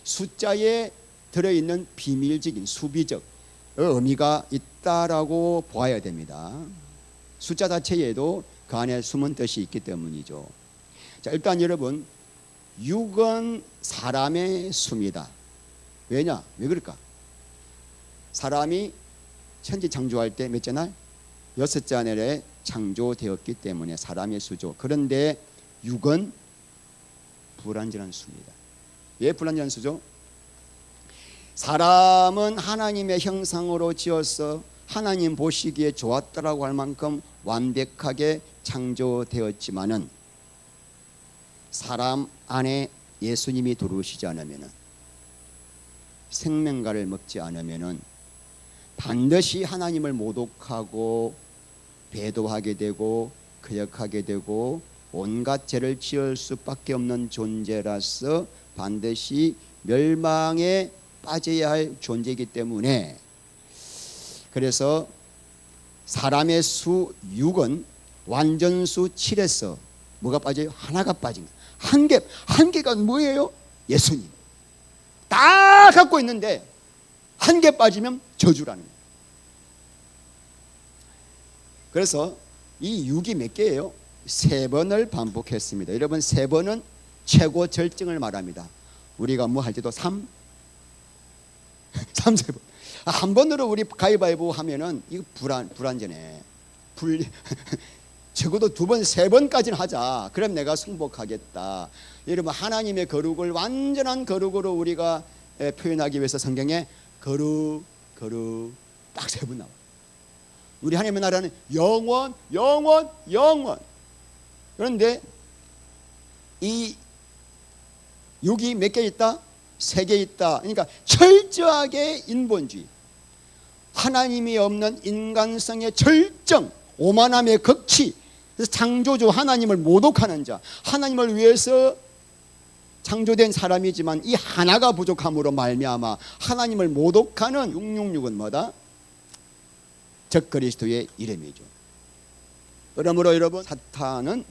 숫자에 들어있는 비밀적인 수비적 의미가 있다라고 보아야 됩니다. 숫자 자체에도 그 안에 숨은 뜻이 있기 때문이죠. 자, 일단 여러분 6은 사람의 수입니다. 왜냐? 왜 그럴까? 사람이 천지 창조할 때 몇째 날? 6째 날에 창조되었기 때문에 사람의 수죠. 그런데 6은 불완전한 수입니다. 왜 불완전한 수죠? 사람은 하나님의 형상으로 지어서 하나님 보시기에 좋았다라고 할 만큼 완벽하게 창조되었지만은 사람 안에 예수님이 들어오시지 않으면은, 생명과를 먹지 않으면은 반드시 하나님을 모독하고 배도하게 되고 거역하게 되고 온갖 죄를 지을 수밖에 없는 존재라서 반드시 멸망에 빠져야 할 존재이기 때문에, 그래서 사람의 수 6은 완전수 7에서 뭐가 빠져요? 하나가 빠진 거예요. 한 개가 뭐예요? 예수님. 다 갖고 있는데 한 개 빠지면 저주라는 거예요. 그래서 이 6이 몇 개예요? 3번을 반복했습니다. 여러분 3번은 최고 절정을 말합니다. 우리가 뭐 할 때도 3, 3번. 한 번으로 우리 가위바위보 하면은 이거 불완전해. 적어도 2번, 3번까지는 하자. 그럼 내가 승복하겠다. 여러분 하나님의 거룩을 완전한 거룩으로 우리가 표현하기 위해서 성경에 거룩 딱 3번 나와. 우리 하나님의 나라는 영원. 그런데 이 6이 몇 개 있다? 3개 있다. 그러니까 철저하게 인본주의, 하나님이 없는 인간성의 절정, 오만함의 극치. 그래서 창조주 하나님을 모독하는 자, 하나님을 위해서 창조된 사람이지만 이 하나가 부족함으로 말미암아 하나님을 모독하는 666은 뭐다? 적그리스도의 이름이죠. 그러므로 여러분 사탄은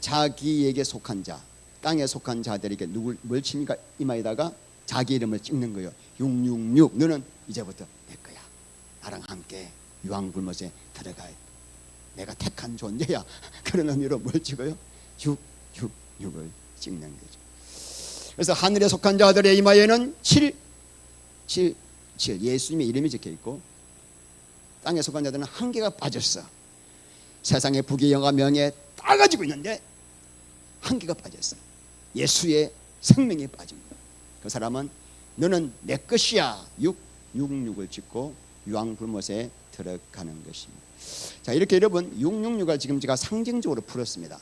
자기에게 속한 자, 땅에 속한 자들에게 뭘 칩니까? 이마에다가 자기 이름을 찍는 거예요. 666, 너는 이제부터 내 거야. 나랑 함께 유황불못에 들어가야 내가 택한 존재야. 그런 의미로 뭘 찍어요? 666을 찍는 거죠. 그래서 하늘에 속한 자들의 이마에는 7 예수님의 이름이 적혀 있고, 땅에 속한 자들은 한 개가 빠졌어. 세상의 부귀 영화 명예 다 가지고 있는데 한 개가 빠졌어. 예수의 생명이 빠진 거야. 그 사람은 너는 내 것이야. 666을 찍고 유황불못에 들어가는 것입니다. 자, 이렇게 여러분 666을 지금 제가 상징적으로 풀었습니다.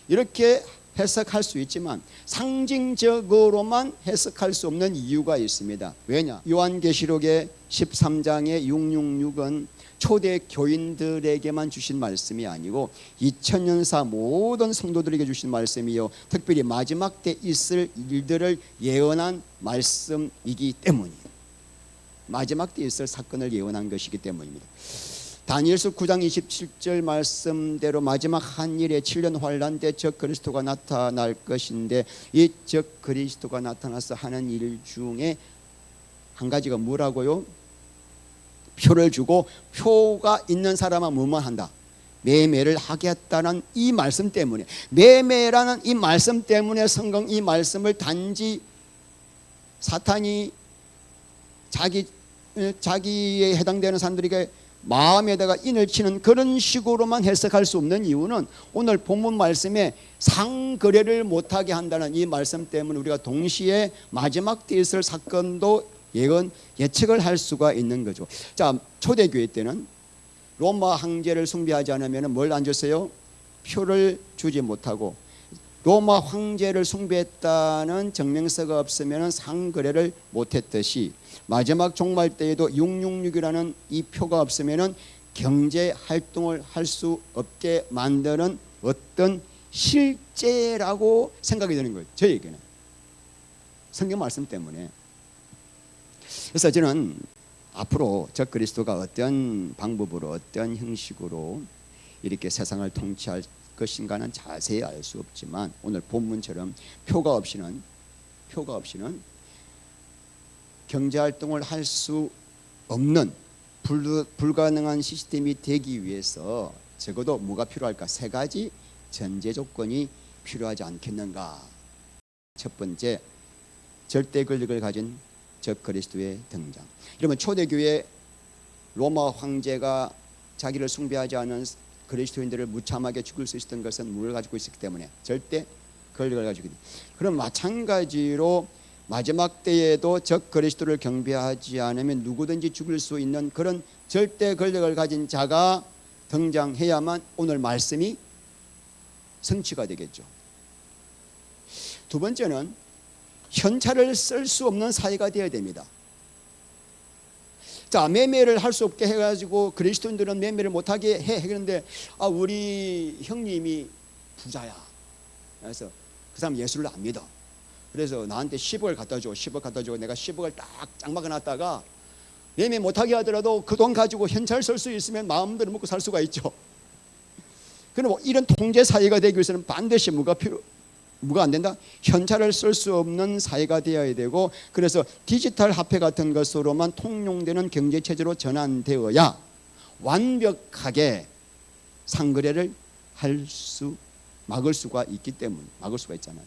이렇게 해석할 수 있지만 상징적으로만 해석할 수 없는 이유가 있습니다. 왜냐? 요한계시록의 13장의 666은 초대 교인들에게만 주신 말씀이 아니고 2000년사 모든 성도들에게 주신 말씀이요, 특별히 마지막 때 있을 일들을 예언한 말씀이기 때문이에요. 마지막 때 있을 사건을 예언한 것이기 때문입니다. 다니엘서 9장 27절 말씀대로 마지막 한일에 7년 환란 때 적그리스도가 나타날 것인데, 이 적그리스도가 나타나서 하는 일 중에 한 가지가 뭐라고요? 표를 주고, 표가 있는 사람은 뭐만 한다? 매매를 하겠다는 이 말씀 때문에, 매매라는 이 말씀 때문에 성경 이 말씀을 단지 사탄이 자기에 해당되는 사람들에게 마음에다가 인을 치는 그런 식으로만 해석할 수 없는 이유는, 오늘 본문 말씀에 상거래를 못하게 한다는 이 말씀 때문에 우리가 동시에 마지막 때 있을 사건도 예측을 할 수가 있는 거죠. 자, 초대교회 때는 로마 황제를 숭배하지 않으면 뭘 안 줬어요? 표를 주지 못하고, 로마 황제를 숭배했다는 증명서가 없으면 상거래를 못했듯이, 마지막 종말 때에도 666이라는 이 표가 없으면 경제 활동을 할 수 없게 만드는 어떤 실제라고 생각이 되는 거예요. 저에게는 성경 말씀 때문에. 그래서 저는 앞으로 적그리스도가 어떤 방법으로, 어떤 형식으로 이렇게 세상을 통치할 것인가는 자세히 알 수 없지만, 오늘 본문처럼 표가 없이는 경제활동을 할 수 없는 불가능한 시스템이 되기 위해서 적어도 뭐가 필요할까? 세 가지 전제 조건이 필요하지 않겠는가? 첫 번째, 절대 권력을 가진 적그리스도의 등장. 여러분, 초대교회 로마 황제가 자기를 숭배하지 않은 그리스도인들을 무참하게 죽일 수 있었던 것은 뭘 가지고 있었기 때문에 절대 권력을 가지고 있다. 그럼 마찬가지로 마지막 때에도 적그리스도를 경배하지 않으면 누구든지 죽일 수 있는 그런 절대 권력을 가진 자가 등장해야만 오늘 말씀이 성취가 되겠죠. 두 번째는 현찰을 쓸 수 없는 사회가 되어야 됩니다. 자, 매매를 할 수 없게 해가지고 그리스도인들은 매매를 못하게 그런데 우리 형님이 부자야. 그래서 그 사람 예수를 안 믿어. 그래서 나한테 10억을 갖다 줘. 10억 갖다 주고 내가 10억을 딱 짱박아 놨다가 매매 못하게 하더라도 그 돈 가지고 현찰 쓸 수 있으면 마음대로 먹고 살 수가 있죠. 그럼 이런 통제 사회가 되기 위해서는 반드시 뭐가 안 된다? 현찰을 쓸 수 없는 사회가 되어야 되고, 그래서 디지털 화폐 같은 것으로만 통용되는 경제체제로 전환되어야 완벽하게 상거래를 막을 수가 있기 때문에 막을 수가 있잖아요.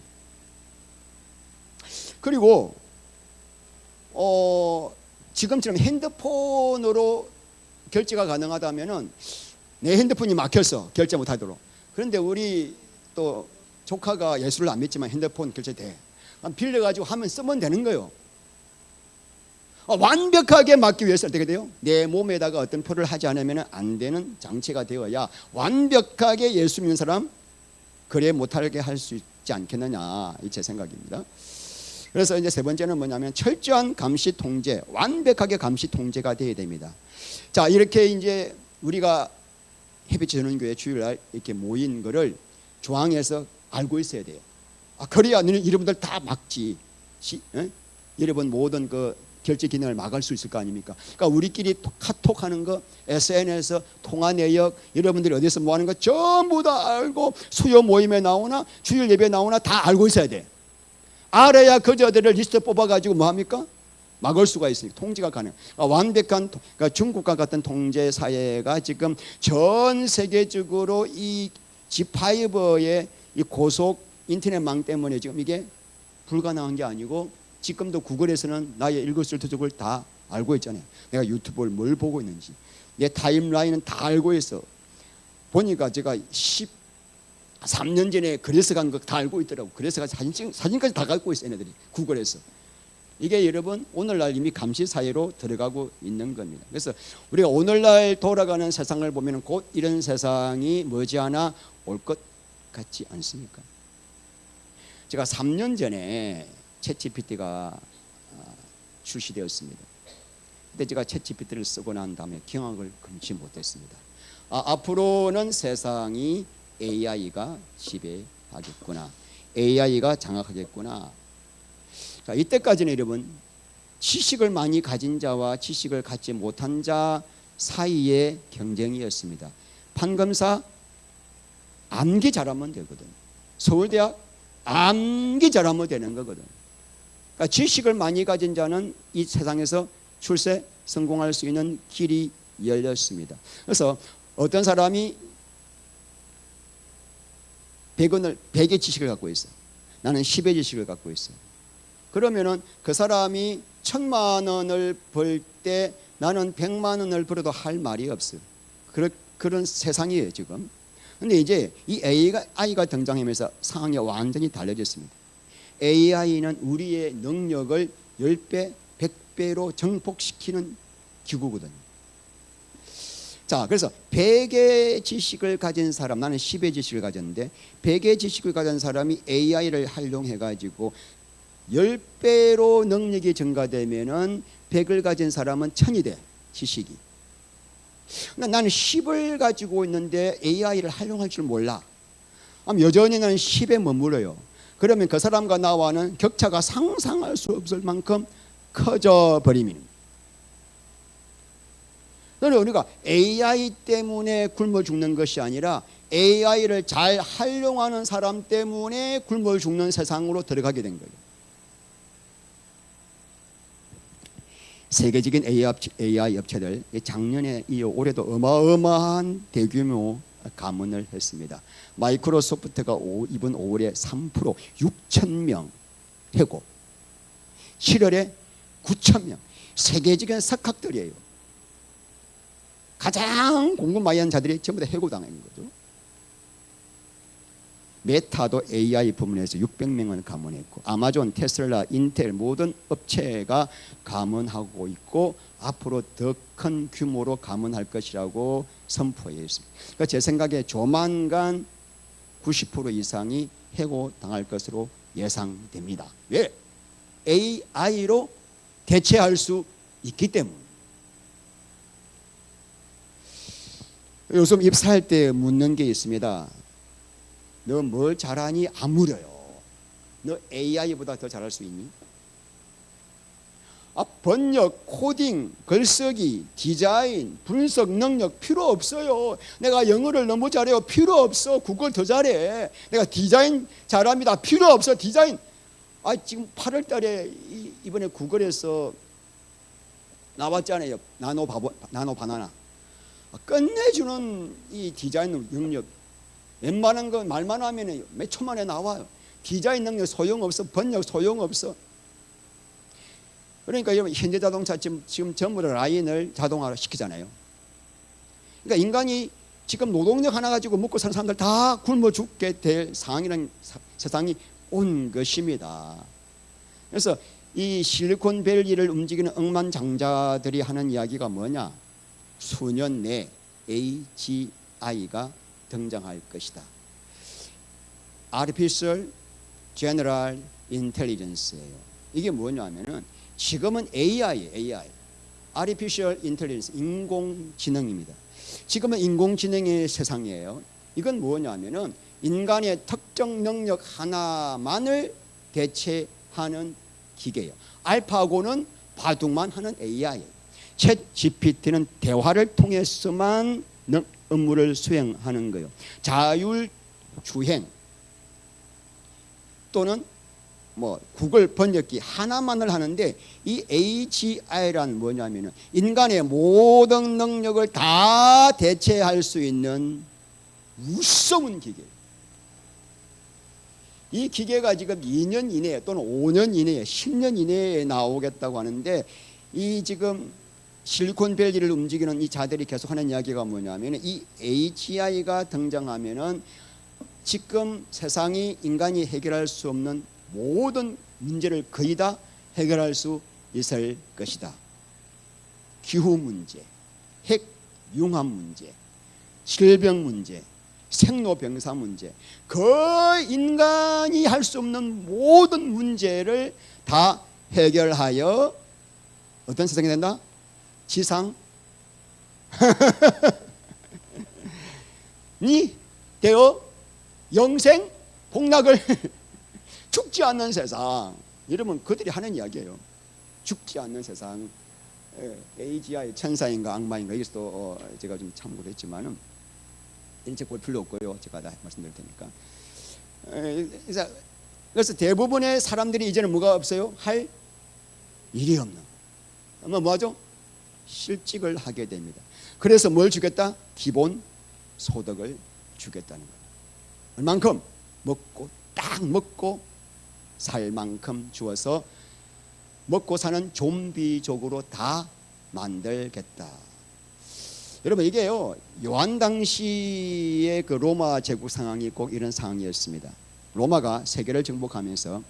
그리고 지금처럼 핸드폰으로 결제가 가능하다면은 내 핸드폰이 막혔어, 결제 못하도록. 그런데 우리 또 조카가 예수를 안 믿지만 핸드폰 결제돼. 빌려가지고 하면 쓰면 되는 거예요. 완벽하게 막기 위해서 어떻게 돼요? 내 몸에다가 어떤 표를 하지 않으면 안 되는 장치가 되어야 완벽하게 예수 믿는 사람 거래 못하게 할 수 있지 않겠느냐, 이 제 생각입니다. 그래서 이제 세 번째는 뭐냐면 철저한 감시 통제, 완벽하게 감시 통제가 되어야 됩니다. 자, 이렇게 이제 우리가 햇빛 전원교회 주일날 이렇게 모인 거를 중앙에서 알고 있어야 돼요. 그래야 여러분들 다 막지. 여러분 모든 그 결제 기능을 막을 수 있을 거 아닙니까? 그러니까 우리끼리 카톡하는 거, SNS 통화 내역, 여러분들이 어디서 뭐 하는 거 전부 다 알고, 수요 모임에 나오나 주일 예배에 나오나 다 알고 있어야 돼. 알아야 그저들을 리스트 뽑아가지고 뭐 합니까? 막을 수가 있으니까 통제가 가능. 완벽한, 그러니까 중국과 같은 통제 사회가 지금 전 세계적으로 이 G5의 이 고속 인터넷망 때문에 지금 이게 불가능한 게 아니고, 지금도 구글에서는 나의 일거수일투족을 다 알고 있잖아요. 내가 유튜브를 뭘 보고 있는지, 내 타임라인은 다 알고 있어. 보니까 제가 13년 전에 그래서 간 거 다 알고 있더라고. 그래서 가서 사진까지 다 갖고 있어, 얘네들이 구글에서. 이게 여러분 오늘날 이미 감시사회로 들어가고 있는 겁니다. 그래서 우리가 오늘날 돌아가는 세상을 보면 곧 이런 세상이 머지않아 올 것 같지 않습니까? 제가 3년 전에 챗GPT가 출시되었습니다. 근데 제가 챗GPT를 쓰고 난 다음에 경악을 금치 못했습니다. 앞으로는 세상이 AI가 지배하겠구나, AI가 장악하겠구나. 자, 이때까지는 여러분 지식을 많이 가진 자와 지식을 갖지 못한 자 사이의 경쟁이었습니다. 판검사 암기 잘하면 되거든. 서울대학 암기 잘하면 되는 거거든. 그러니까 지식을 많이 가진 자는 이 세상에서 출세 성공할 수 있는 길이 열렸습니다. 그래서 어떤 사람이 100의 지식을 갖고 있어. 나는 10의 지식을 갖고 있어. 그러면은 그 사람이 1000만 원을 벌 때 나는 100만 원을 벌어도 할 말이 없어요. 그런 세상이에요 지금. 근데 이제 이 AI가 등장하면서 상황이 완전히 달라졌습니다. AI는 우리의 능력을 10배, 100배로 정복시키는 기구거든요. 자, 그래서 100의 지식을 가진 사람, 나는 10의 지식을 가졌는데 100의 지식을 가진 사람이 AI를 활용해가지고 10배로 능력이 증가되면은 100을 가진 사람은 1000이 돼, 지식이. 그러니까 나는 10을 가지고 있는데 AI를 활용할 줄 몰라. 여전히 나는 10에 머물러요. 그러면 그 사람과 나와는 격차가 상상할 수 없을 만큼 커져 버립니다. 그러니까 우리가 AI 때문에 굶어 죽는 것이 아니라 AI를 잘 활용하는 사람 때문에 굶어 죽는 세상으로 들어가게 된 거예요. 세계적인 AI 업체들 작년에 이어 올해도 어마어마한 대규모 감원을 했습니다. 마이크로소프트가 이번 5월에 3% 6,000명 해고, 7월에 9,000명. 세계적인 석학들이에요. 가장 공부 많이 하는 자들이 전부 다 해고당한 거죠. 메타도 AI 부문에서 600명을 감원했고, 아마존, 테슬라, 인텔 모든 업체가 감원하고 있고, 앞으로 더 큰 규모로 감원할 것이라고 선포했습니다. 그러니까 제 생각에 조만간 90% 이상이 해고당할 것으로 예상됩니다. 왜? AI로 대체할 수 있기 때문에. 요즘 입사할 때 묻는 게 있습니다. 너 뭘 잘하니? 안 물어요. 너 AI보다 더 잘할 수 있니? 번역, 코딩, 글쓰기, 디자인, 분석 능력 필요 없어요. 내가 영어를 너무 잘해요. 필요 없어. 국어를 더 잘해. 내가 디자인 잘합니다. 필요 없어. 디자인. 지금 8월 달에 이번에 구글에서 나왔잖아요. 나노 바나나. 끝내주는 이 디자인 능력. 웬만한 거 말만 하면 몇 초 만에 나와요. 디자인 능력 소용없어. 번역 소용없어. 그러니까 여러분, 현대자동차 지금 전부 다 라인을 자동화로 시키잖아요. 그러니까 인간이 지금 노동력 하나 가지고 먹고 사는 사람들 다 굶어 죽게 될 상황이라는 세상이 온 것입니다. 그래서 이 실리콘밸리를 움직이는 억만장자들이 하는 이야기가 뭐냐? 수년 내 AGI가 등장할 것이다. Artificial General Intelligence예요. 이게 뭐냐면은 지금은 AI, Artificial Intelligence, 인공지능입니다. 지금은 인공지능의 세상이에요. 이건 뭐냐면은 인간의 특정 능력 하나만을 대체하는 기계예요. 알파고는 바둑만 하는 AI예요. 챗 GPT는 대화를 통해서만 업무를 수행하는 거예요. 자율주행 또는 구글 번역기 하나만을 하는데, 이 AGI란 뭐냐면은 인간의 모든 능력을 다 대체할 수 있는 무서운 기계예요. 이 기계가 지금 2년 이내에 또는 5년 이내에 10년 이내에 나오겠다고 하는데, 이 지금 실리콘밸리를 움직이는 이 자들이 계속 하는 이야기가 뭐냐면, 이 AGI가 등장하면은 지금 세상이 인간이 해결할 수 없는 모든 문제를 거의 다 해결할 수 있을 것이다. 기후 문제, 핵 융합 문제, 질병 문제, 생로병사 문제, 거의 인간이 할 수 없는 모든 문제를 다 해결하여 어떤 세상이 된다? 지상 이 되어 영생 복락을 죽지 않는 세상. 여러분, 그들이 하는 이야기예요. 죽지 않는 세상. AGI 천사인가 악마인가, 이것도 제가 좀 참고를 했지만은 이제 볼 필요 없고요. 제가 다 말씀드릴 테니까. 그래서 대부분의 사람들이 이제는 뭐가 없어요? 할 일이 없는. 뭐하죠? 실직을 하게 됩니다. 그래서 뭘 주겠다? 기본 소득을 주겠다는 거예요. 얼만큼? 딱 먹고 살 만큼 주어서 먹고 사는 좀비족으로 다 만들겠다. 여러분, 이게요, 요한 당시의 그 로마 제국 상황이 꼭 이런 상황이었습니다. 로마가 세계를 정복하면서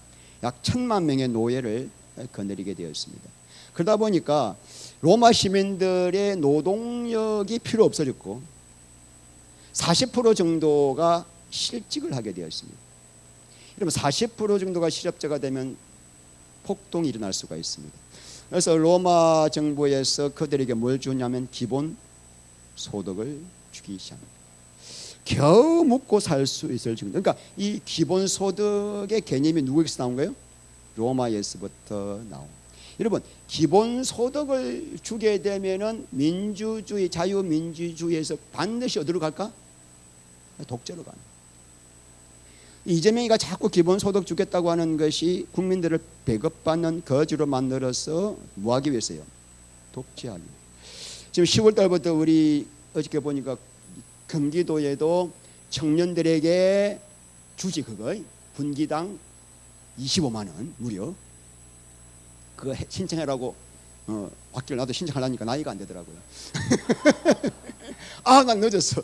약 1,000만 명의 노예를 거느리게 되었습니다. 그러다 보니까 로마 시민들의 노동력이 필요 없어졌고 40% 정도가 실직을 하게 되었습니다. 여러분, 40% 정도가 실업자가 되면 폭동이 일어날 수가 있습니다. 그래서 로마 정부에서 그들에게 뭘 주냐면 기본 소득을 주기 시작합니다. 겨우 먹고 살 수 있을 정도. 그러니까 이 기본 소득의 개념이 누구에게서 나온 거예요? 로마에서부터 나온. 여러분, 기본 소득을 주게 되면은 민주주의, 자유민주주의에서 반드시 어디로 갈까? 독재로 가는. 이재명이가 자꾸 기본소득 주겠다고 하는 것이 국민들을 배급받는 거지로 만들어서 뭐 하기 위해서요? 독재하기. 지금 10월 달부터 우리 어저께 보니까 경기도에도 청년들에게 주지 그거 분기당 25만 원 무려 그거 신청해라고 학교를 나도 신청하려니까 나이가 안 되더라고요. 아, 난 늦었어.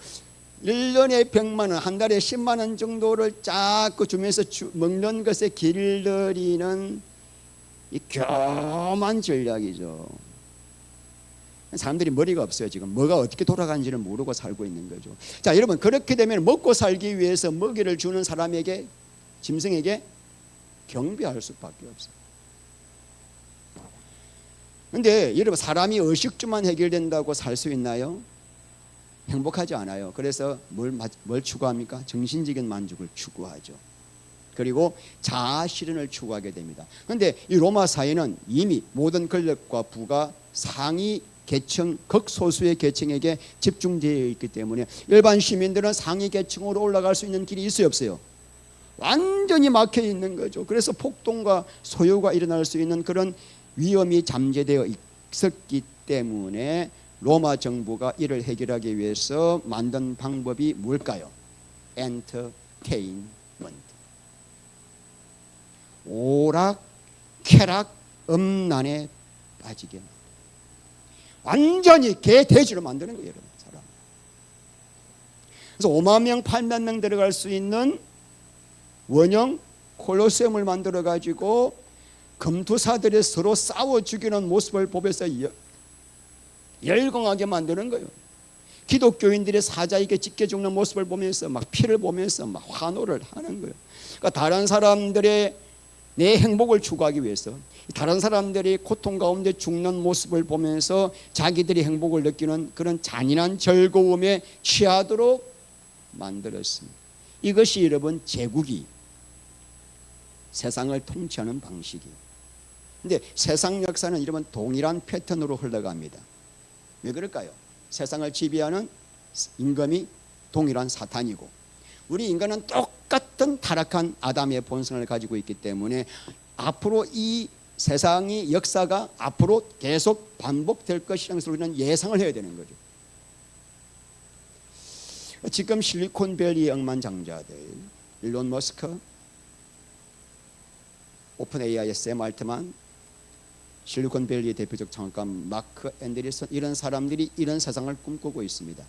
1년에 100만 원, 한 달에 10만 원 정도를 자꾸 주면서 먹는 것에 길들이는 이 교만 전략이죠. 사람들이 머리가 없어요. 지금 뭐가 어떻게 돌아가는지를 모르고 살고 있는 거죠. 자, 여러분, 그렇게 되면 먹고 살기 위해서 먹이를 주는 사람에게, 짐승에게 경배할 수밖에 없어요. 근데 여러분, 사람이 의식주만 해결된다고 살 수 있나요? 행복하지 않아요. 그래서 뭘 추구합니까? 정신적인 만족을 추구하죠. 그리고 자아 실현을 추구하게 됩니다. 그런데 이 로마 사회는 이미 모든 권력과 부가 상위 계층, 극소수의 계층에게 집중되어 있기 때문에 일반 시민들은 상위 계층으로 올라갈 수 있는 길이 있어요, 없어요? 완전히 막혀 있는 거죠. 그래서 폭동과 소요가 일어날 수 있는 그런 위험이 잠재되어 있었기 때문에 로마 정부가 이를 해결하기 위해서 만든 방법이 뭘까요? 엔터테인먼트. 오락, 쾌락, 음란에 빠지게 완전히 개돼지로 만드는 거예요, 여러분. 사람. 그래서 5만 명, 8만 명 들어갈 수 있는 원형 콜로세움을 만들어 가지고 검투사들이 서로 싸워 죽이는 모습을 보면서 열광하게 만드는 거예요. 기독교인들이 사자에게 찢겨 죽는 모습을 보면서 막 피를 보면서 막 환호를 하는 거예요. 그러니까 다른 사람들의 내 행복을 추구하기 위해서, 다른 사람들이 고통 가운데 죽는 모습을 보면서 자기들이 행복을 느끼는 그런 잔인한 즐거움에 취하도록 만들었습니다. 이것이 여러분 제국이 세상을 통치하는 방식이에요. 근데 세상 역사는 여러분 동일한 패턴으로 흘러갑니다. 왜 그럴까요? 세상을 지배하는 임금이 동일한 사탄이고, 우리 인간은 똑같은 타락한 아담의 본성을 가지고 있기 때문에 앞으로 이 세상의 역사가 앞으로 계속 반복될 것이라는 것을 우리는 예상을 해야 되는 거죠. 지금 실리콘밸리 억만장자들, 일론 머스크, 오픈 AI의 샘 알트만, 실리콘밸리의 대표적 창업가 마크 앤드리슨, 이런 사람들이 이런 세상을 꿈꾸고 있습니다.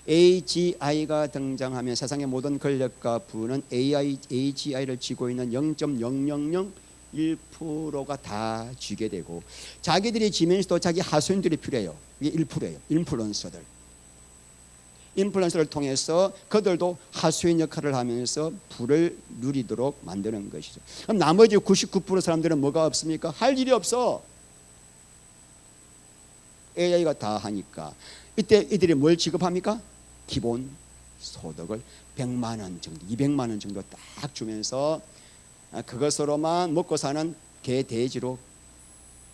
AGI가 등장하면 세상의 모든 권력과 부는 AGI를 쥐고 있는 0.0001%가 다 쥐게 되고, 자기들이 지면서도 자기 하수인들이 필요해요. 이게 1%예요. 인플루언서를 통해서 그들도 하수인 역할을 하면서 부를 누리도록 만드는 것이죠. 그럼 나머지 99% 사람들은 뭐가 없습니까? 할 일이 없어. AI가 다 하니까. 이때 이들이 뭘 지급합니까? 기본 소득을 100만 원 정도, 200만 원 정도 딱 주면서 그것으로만 먹고 사는 개돼지로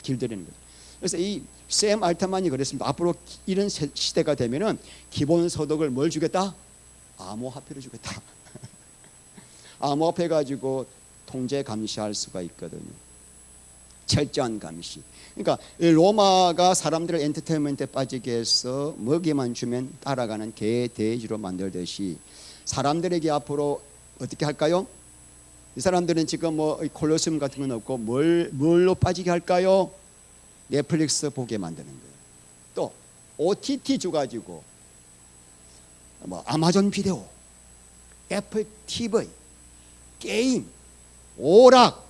길들이는 거예요. 그래서 이 샘 알트만이 그랬습니다. 앞으로 이런 시대가 되면은 기본 소득을 뭘 주겠다? 암호화폐를 주겠다. 암호화폐 가지고 통제 감시할 수가 있거든요. 철저한 감시. 그러니까 로마가 사람들을 엔터테인먼트에 빠지게 해서 먹이만 주면 따라가는 개, 돼지로 만들듯이 사람들에게 앞으로 어떻게 할까요? 이 사람들은 지금 뭐 콜로세움 같은 건 없고 뭘로 빠지게 할까요? 넷플릭스 보게 만드는 거예요. 또 OTT 줘가지고 뭐 아마존 비디오, 애플 TV, 게임, 오락,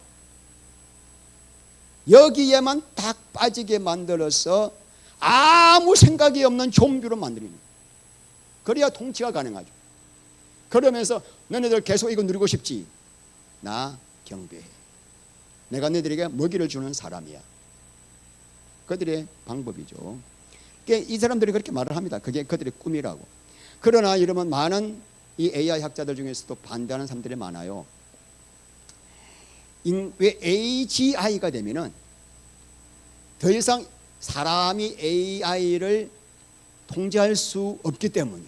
여기에만 딱 빠지게 만들어서 아무 생각이 없는 좀비로 만드는 거예요. 그래야 통치가 가능하죠. 그러면서 너네들 계속 이거 누리고 싶지? 나 경배해. 내가 너희들에게 먹이를 주는 사람이야. 그들의 방법이죠. 이 사람들이 그렇게 말을 합니다. 그게 그들의 꿈이라고. 그러나 여러분, 많은 이 AI 학자들 중에서도 반대하는 사람들이 많아요. 왜 AGI가 되면은 더 이상 사람이 AI를 통제할 수 없기 때문에,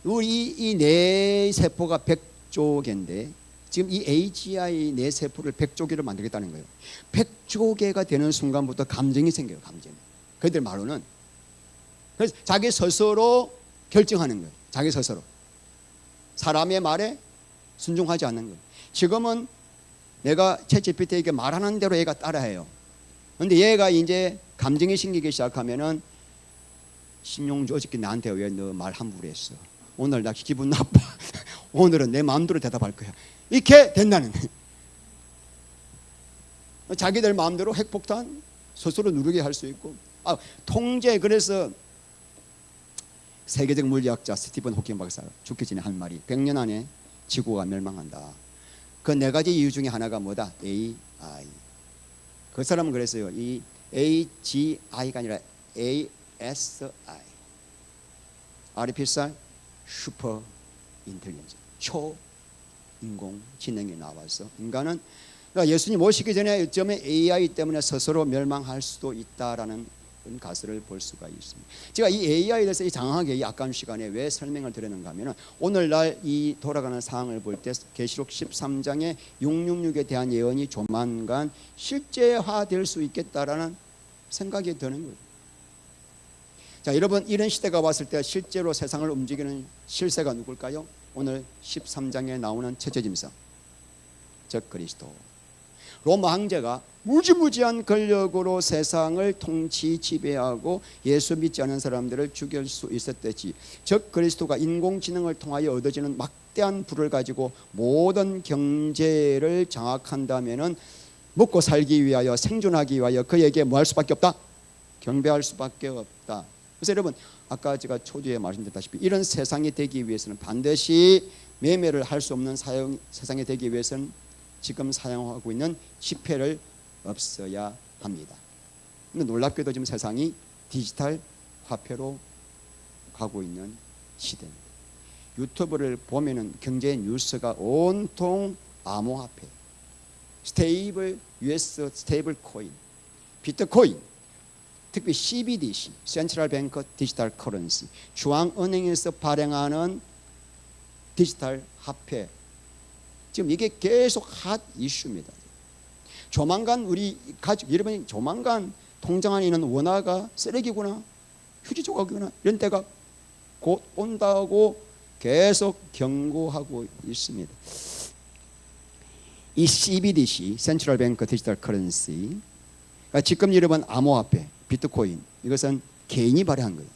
우리 이 뇌 세포가 100조 개인데 지금 이 AGI 내 세포를 100조개로 만들겠다는 거예요. 100조개가 되는 순간부터 감정이 생겨요. 감정이. 그들 말로는. 그래서 자기 스스로 결정하는 거예요. 자기 스스로. 사람의 말에 순종하지 않는 거예요. 지금은 내가 챗GPT에게 말하는 대로 얘가 따라해요. 그런데 얘가 이제 감정이 생기기 시작하면은, 신용주 어저께 나한테 왜 너 말 함부로 했어? 오늘 나 기분 나빠. 오늘은 내 마음대로 대답할 거야. 이렇게 된다는 거예요. 자기들 마음대로 핵폭탄 스스로 누르게 할 수 있고, 통제. 그래서 세계적 물리학자 스티븐 호킹 박사가 죽기 전에 한 말이, 100년 안에 지구가 멸망한다. 그 네 가지 이유 중에 하나가 뭐다? AI. 그 사람은 그랬어요. 이 AGI가 아니라 ASI, Artificial Super Intelligence, 초인공지능이 나와서 인간은, 그러니까 예수님 오시기 전에 어쩌면 AI 때문에 스스로 멸망할 수도 있다라는 가설을 볼 수가 있습니다. 제가 이 AI에 대해서 장황하게 이 아까운 시간에 왜 설명을 드렸는가 하면, 오늘날 이 돌아가는 상황을 볼 때 계시록 13장의 666에 대한 예언이 조만간 실제화될 수 있겠다라는 생각이 드는 거예요. 자, 여러분, 이런 시대가 왔을 때 실제로 세상을 움직이는 실세가 누굴까요? 오늘 13장에 나오는 첫째 짐승, 즉 그리스도. 로마 황제가 무지무지한 권력으로 세상을 통치 지배하고 예수 믿지 않은 사람들을 죽일 수 있었듯이, 즉 그리스도가 인공지능을 통하여 얻어지는 막대한 부를 가지고 모든 경제를 장악한다면은 먹고 살기 위하여, 생존하기 위하여 그에게 뭐 할 수밖에 없다? 경배할 수밖에 없다. 그래서 여러분, 아까 제가 초두에 말씀드렸다시피 이런 세상이 되기 위해서는 반드시 매매를 할 수 없는 세상이 되기 위해서는 지금 사용하고 있는 지폐를 없어야 합니다. 근데 놀랍게도 지금 세상이 디지털 화폐로 가고 있는 시대입니다. 유튜브를 보면은 경제 뉴스가 온통 암호화폐, 스테이블 US 스테이블 코인, 비트코인, 특히 CBDC, 센트럴 뱅크 디지털 커런시, 중앙은행에서 발행하는 디지털 화폐, 지금 이게 계속 핫 이슈입니다. 조만간 우리 가족 여러분이 조만간 통장 안에 있는 원화가 쓰레기구나, 휴지 조각이구나, 이런 때가 곧 온다고 계속 경고하고 있습니다. 이 CBDC, 센트럴 뱅크 디지털 커런시, 그러니까 지금 여러분 암호화폐, 비트코인, 이것은 개인이 발행한 거예요.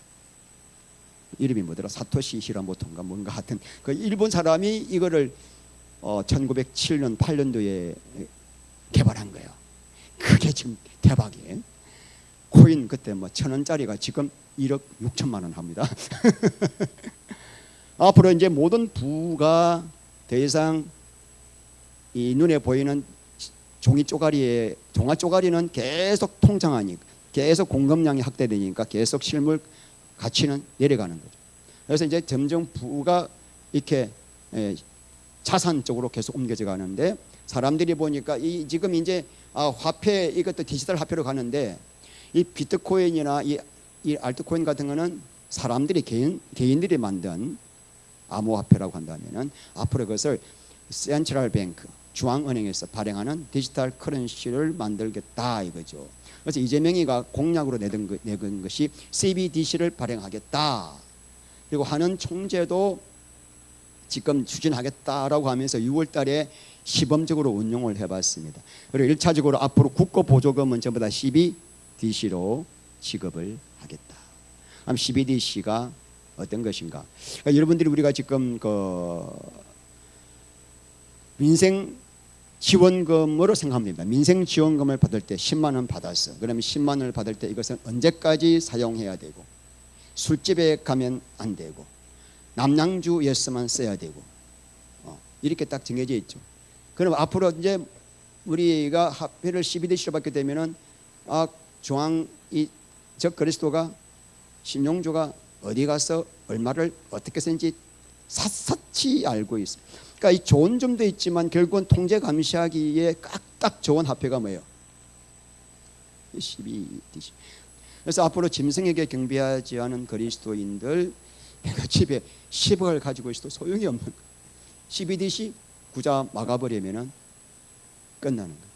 이름이 뭐더라? 사토시 히라모토인가 뭔가 하여튼 그 일본 사람이 이거를 1907년 8년도에 개발한 거예요. 그게 지금 대박이에요. 코인 그때 뭐 1,000원짜리가 지금 1억 6천만 원 합니다. 앞으로 이제 모든 부가 더 이상 이 눈에 보이는 종이 쪼가리에, 종아 쪼가리는 계속 통장 안이 계속 공급량이 확대되니까 계속 실물 가치는 내려가는 거죠. 그래서 이제 점점 부가 이렇게 자산 쪽으로 계속 옮겨져 가는데, 사람들이 보니까 이 지금 이제 화폐, 이것도 디지털 화폐로 가는데, 이 비트코인이나 이 알트코인 같은 거는 사람들이 개인들이 만든 암호화폐라고 한다면은, 앞으로 그것을 센트럴 뱅크, 중앙은행에서 발행하는 디지털 커런시를 만들겠다 이거죠. 그래서 이재명이가 공약으로 내건 것이 CBDC를 발행하겠다. 그리고 하는 총재도 지금 추진하겠다라고 하면서 6월 달에 시범적으로 운용을 해봤습니다. 그리고 1차적으로 앞으로 국고보조금은 전부 다 CBDC로 지급을 하겠다. 그럼 CBDC가 어떤 것인가? 그러니까 여러분들이 우리가 지금 그 민생 지원금으로 생각하면 됩니다. 민생 지원금을 받을 때 10만 원 받았어. 그러면 10만 원을 받을 때 이것은 언제까지 사용해야 되고, 술집에 가면 안 되고, 남양주에서만 써야 되고, 이렇게 딱 정해져 있죠. 그럼 앞으로 이제 우리가 화폐를 CBDC로 받게 되면은 즉 그리스도가, 신용주가 어디 가서 얼마를 어떻게 썼는지 샅샅이 알고 있습니다. 그러니까 이 좋은 점도 있지만 결국은 통제 감시하기에 딱 좋은 화폐가 뭐예요? CBDC. 그래서 앞으로 짐승에게 경배하지 않은 그리스도인들, 내가 집에 10억을 가지고 있어도 소용이 없는 거예요. CBDC 구자 막아버리면은 끝나는 거예요.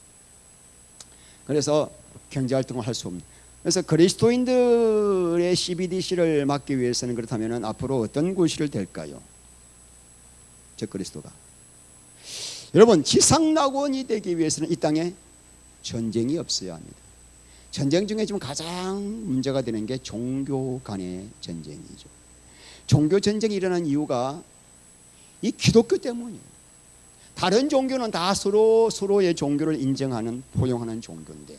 그래서 경제활동을 할 수 없는. 그래서 그리스도인들의 CBDC를 막기 위해서는 그렇다면 앞으로 어떤 구실을 될까요? 저 그리스도가. 여러분, 지상낙원이 되기 위해서는 이 땅에 전쟁이 없어야 합니다. 전쟁 중에 지금 가장 문제가 되는 게 종교 간의 전쟁이죠. 종교 전쟁이 일어난 이유가 이 기독교 때문이에요. 다른 종교는 다 서로의 종교를 인정하는, 포용하는 종교인데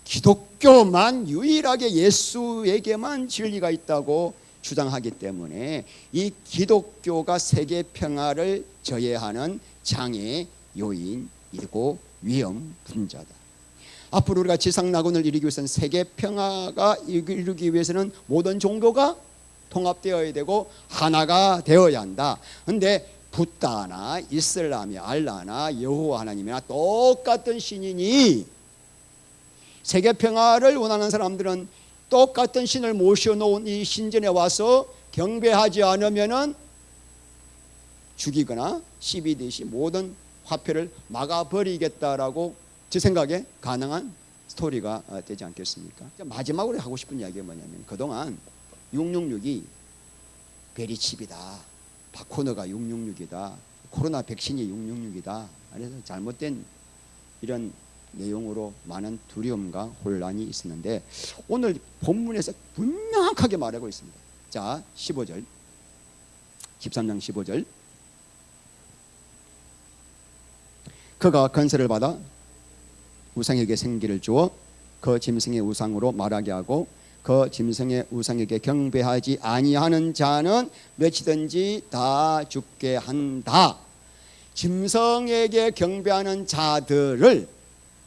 기독교만 유일하게 예수에게만 진리가 있다고 주장하기 때문에 이 기독교가 세계 평화를 저해하는 장애 요인이고 위험 분자다. 앞으로 우리가 지상낙원을 이루기 위해서는 세계 평화가 이루기 위해서는 모든 종교가 통합되어야 되고 하나가 되어야 한다. 그런데 붓다나 이슬람이 알라나 여호와 하나님이나 똑같은 신이니 세계 평화를 원하는 사람들은 똑같은 신을 모셔놓은 이 신전에 와서 경배하지 않으면은 죽이거나 CBDC 모든 화폐를 막아버리겠다라고 제 생각에 가능한 스토리가 되지 않겠습니까? 마지막으로 하고 싶은 이야기가 뭐냐면 그동안 666이 베리칩이다, 바코너가 666이다, 코로나 백신이 666이다, 그래서 잘못된 이런 내용으로 많은 두려움과 혼란이 있었는데 오늘 본문에서 분명하게 말하고 있습니다. 자, 15절, 13장 15절. 그가 건설을 받아 우상에게 생기를 주어 그 짐승의 우상으로 말하게 하고 그 짐승의 우상에게 경배하지 아니하는 자는 몇이든지 다 죽게 한다. 짐승에게 경배하는 자들을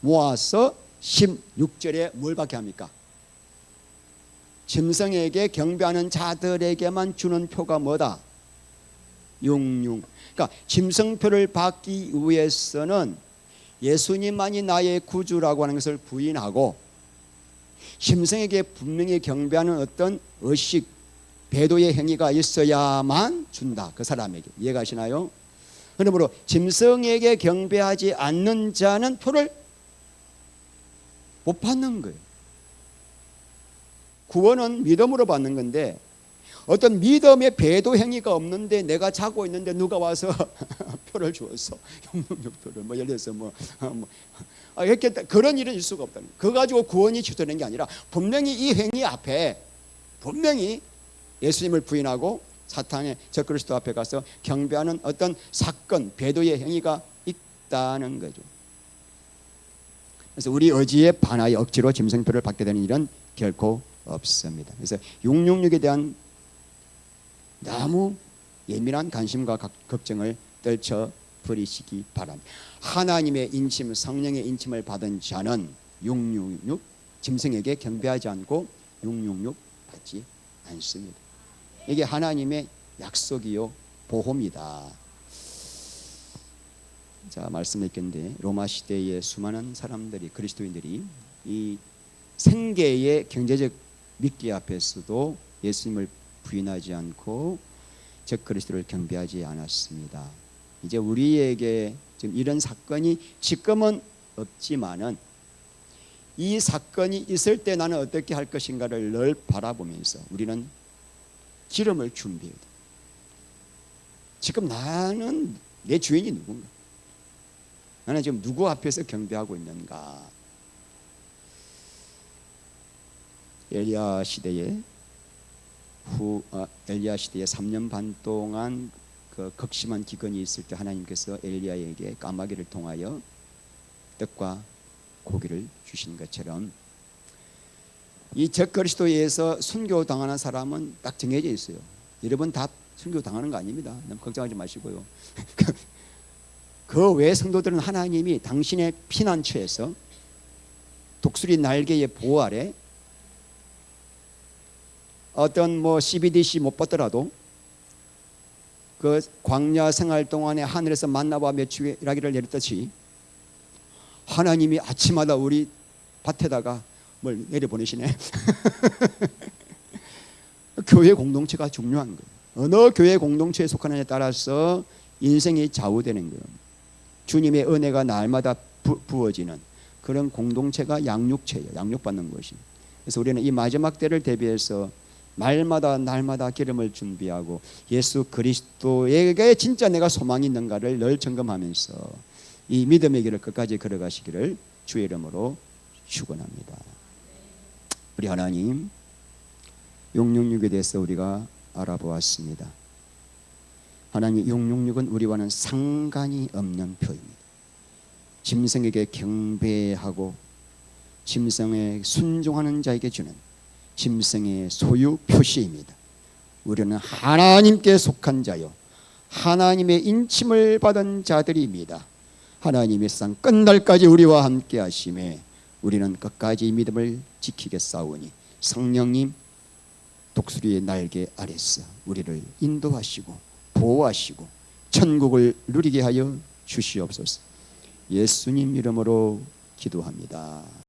모아서 16절에 뭘 받게 합니까? 짐승에게 경배하는 자들에게만 주는 표가 뭐다? 66. 그러니까 짐승표를 받기 위해서는 예수님만이 나의 구주라고 하는 것을 부인하고 짐승에게 분명히 경배하는 어떤 의식, 배도의 행위가 있어야만 준다. 그 사람에게. 이해가시나요? 그러므로 짐승에게 경배하지 않는 자는 표를 못 받는 거예요. 구원은 믿음으로 받는 건데 어떤 믿음의 배도 행위가 없는데 내가 자고 있는데 누가 와서 표를 주었어. 666표를 뭐 예를 들어서 했겠다. 그런 일은 있을 수가 없다는 거예요. 그거 가지고 구원이 취소되는 게 아니라 분명히 이 행위 앞에 분명히 예수님을 부인하고 사탄의 적그리스도 앞에 가서 경배하는 어떤 사건, 배도의 행위가 있다는 거죠. 그래서 우리 의지에 반하여 억지로 짐승표를 받게 되는 일은 결코 없습니다. 그래서 666에 대한 너무 예민한 관심과 걱정을 떨쳐버리시기 바랍니다. 하나님의 인침, 성령의 인침을 받은 자는 666 짐승에게 경배하지 않고 666 받지 않습니다. 이게 하나님의 약속이요 보호입니다. 자, 말씀했겠는데 로마 시대의 수많은 사람들이, 그리스도인들이 이 생계의 경제적 미끼 앞에서도 예수님을 부인하지 않고 적 그리스도를 경배하지 않았습니다. 이제 우리에게 지금 이런 사건이 지금은 없지만은 이 사건이 있을 때 나는 어떻게 할 것인가를 늘 바라보면서 우리는 기름을 준비해야 돼. 지금 나는 내 주인이 누군가? 나는 지금 누구 앞에서 경배하고 있는가? 엘리야 시대에 3년 반 동안 그 극심한 기근이 있을 때 하나님께서 엘리야에게 까마귀를 통하여 떡과 고기를 주신 것처럼 이 적그리스도에서 순교당하는 사람은 딱 정해져 있어요. 여러분 다 순교당하는 거 아닙니다. 너무 걱정하지 마시고요. 그 외 성도들은 하나님이 당신의 피난처에서 독수리 날개의 보호 아래 어떤 CBDC 못 받더라도 그 광야 생활 동안에 하늘에서 만나와 메추라기를 내렸듯이 하나님이 아침마다 우리 밭에다가 뭘 내려보내시네. 교회 공동체가 중요한 거예요. 어느 교회 공동체에 속하느냐에 따라서 인생이 좌우되는 거예요. 주님의 은혜가 날마다 부어지는 그런 공동체가 양육체예요. 양육받는 것이. 그래서 우리는 이 마지막 때를 대비해서 날마다 기름을 준비하고 예수 그리스도에게 진짜 내가 소망이 있는가를 늘 점검하면서 이 믿음의 길을 끝까지 걸어가시기를 주의 이름으로 축원합니다. 우리 하나님, 666에 대해서 우리가 알아보았습니다. 하나님, 666은 우리와는 상관이 없는 표입니다. 짐승에게 경배하고 짐승에 순종하는 자에게 주는 짐승의 소유 표시입니다. 우리는 하나님께 속한 자요 하나님의 인침을 받은 자들입니다. 하나님의 세상 끝날까지 우리와 함께 하심에 우리는 끝까지 믿음을 지키겠사오니 성령님 독수리의 날개 아래서 우리를 인도하시고 보호하시고 천국을 누리게 하여 주시옵소서. 예수님 이름으로 기도합니다.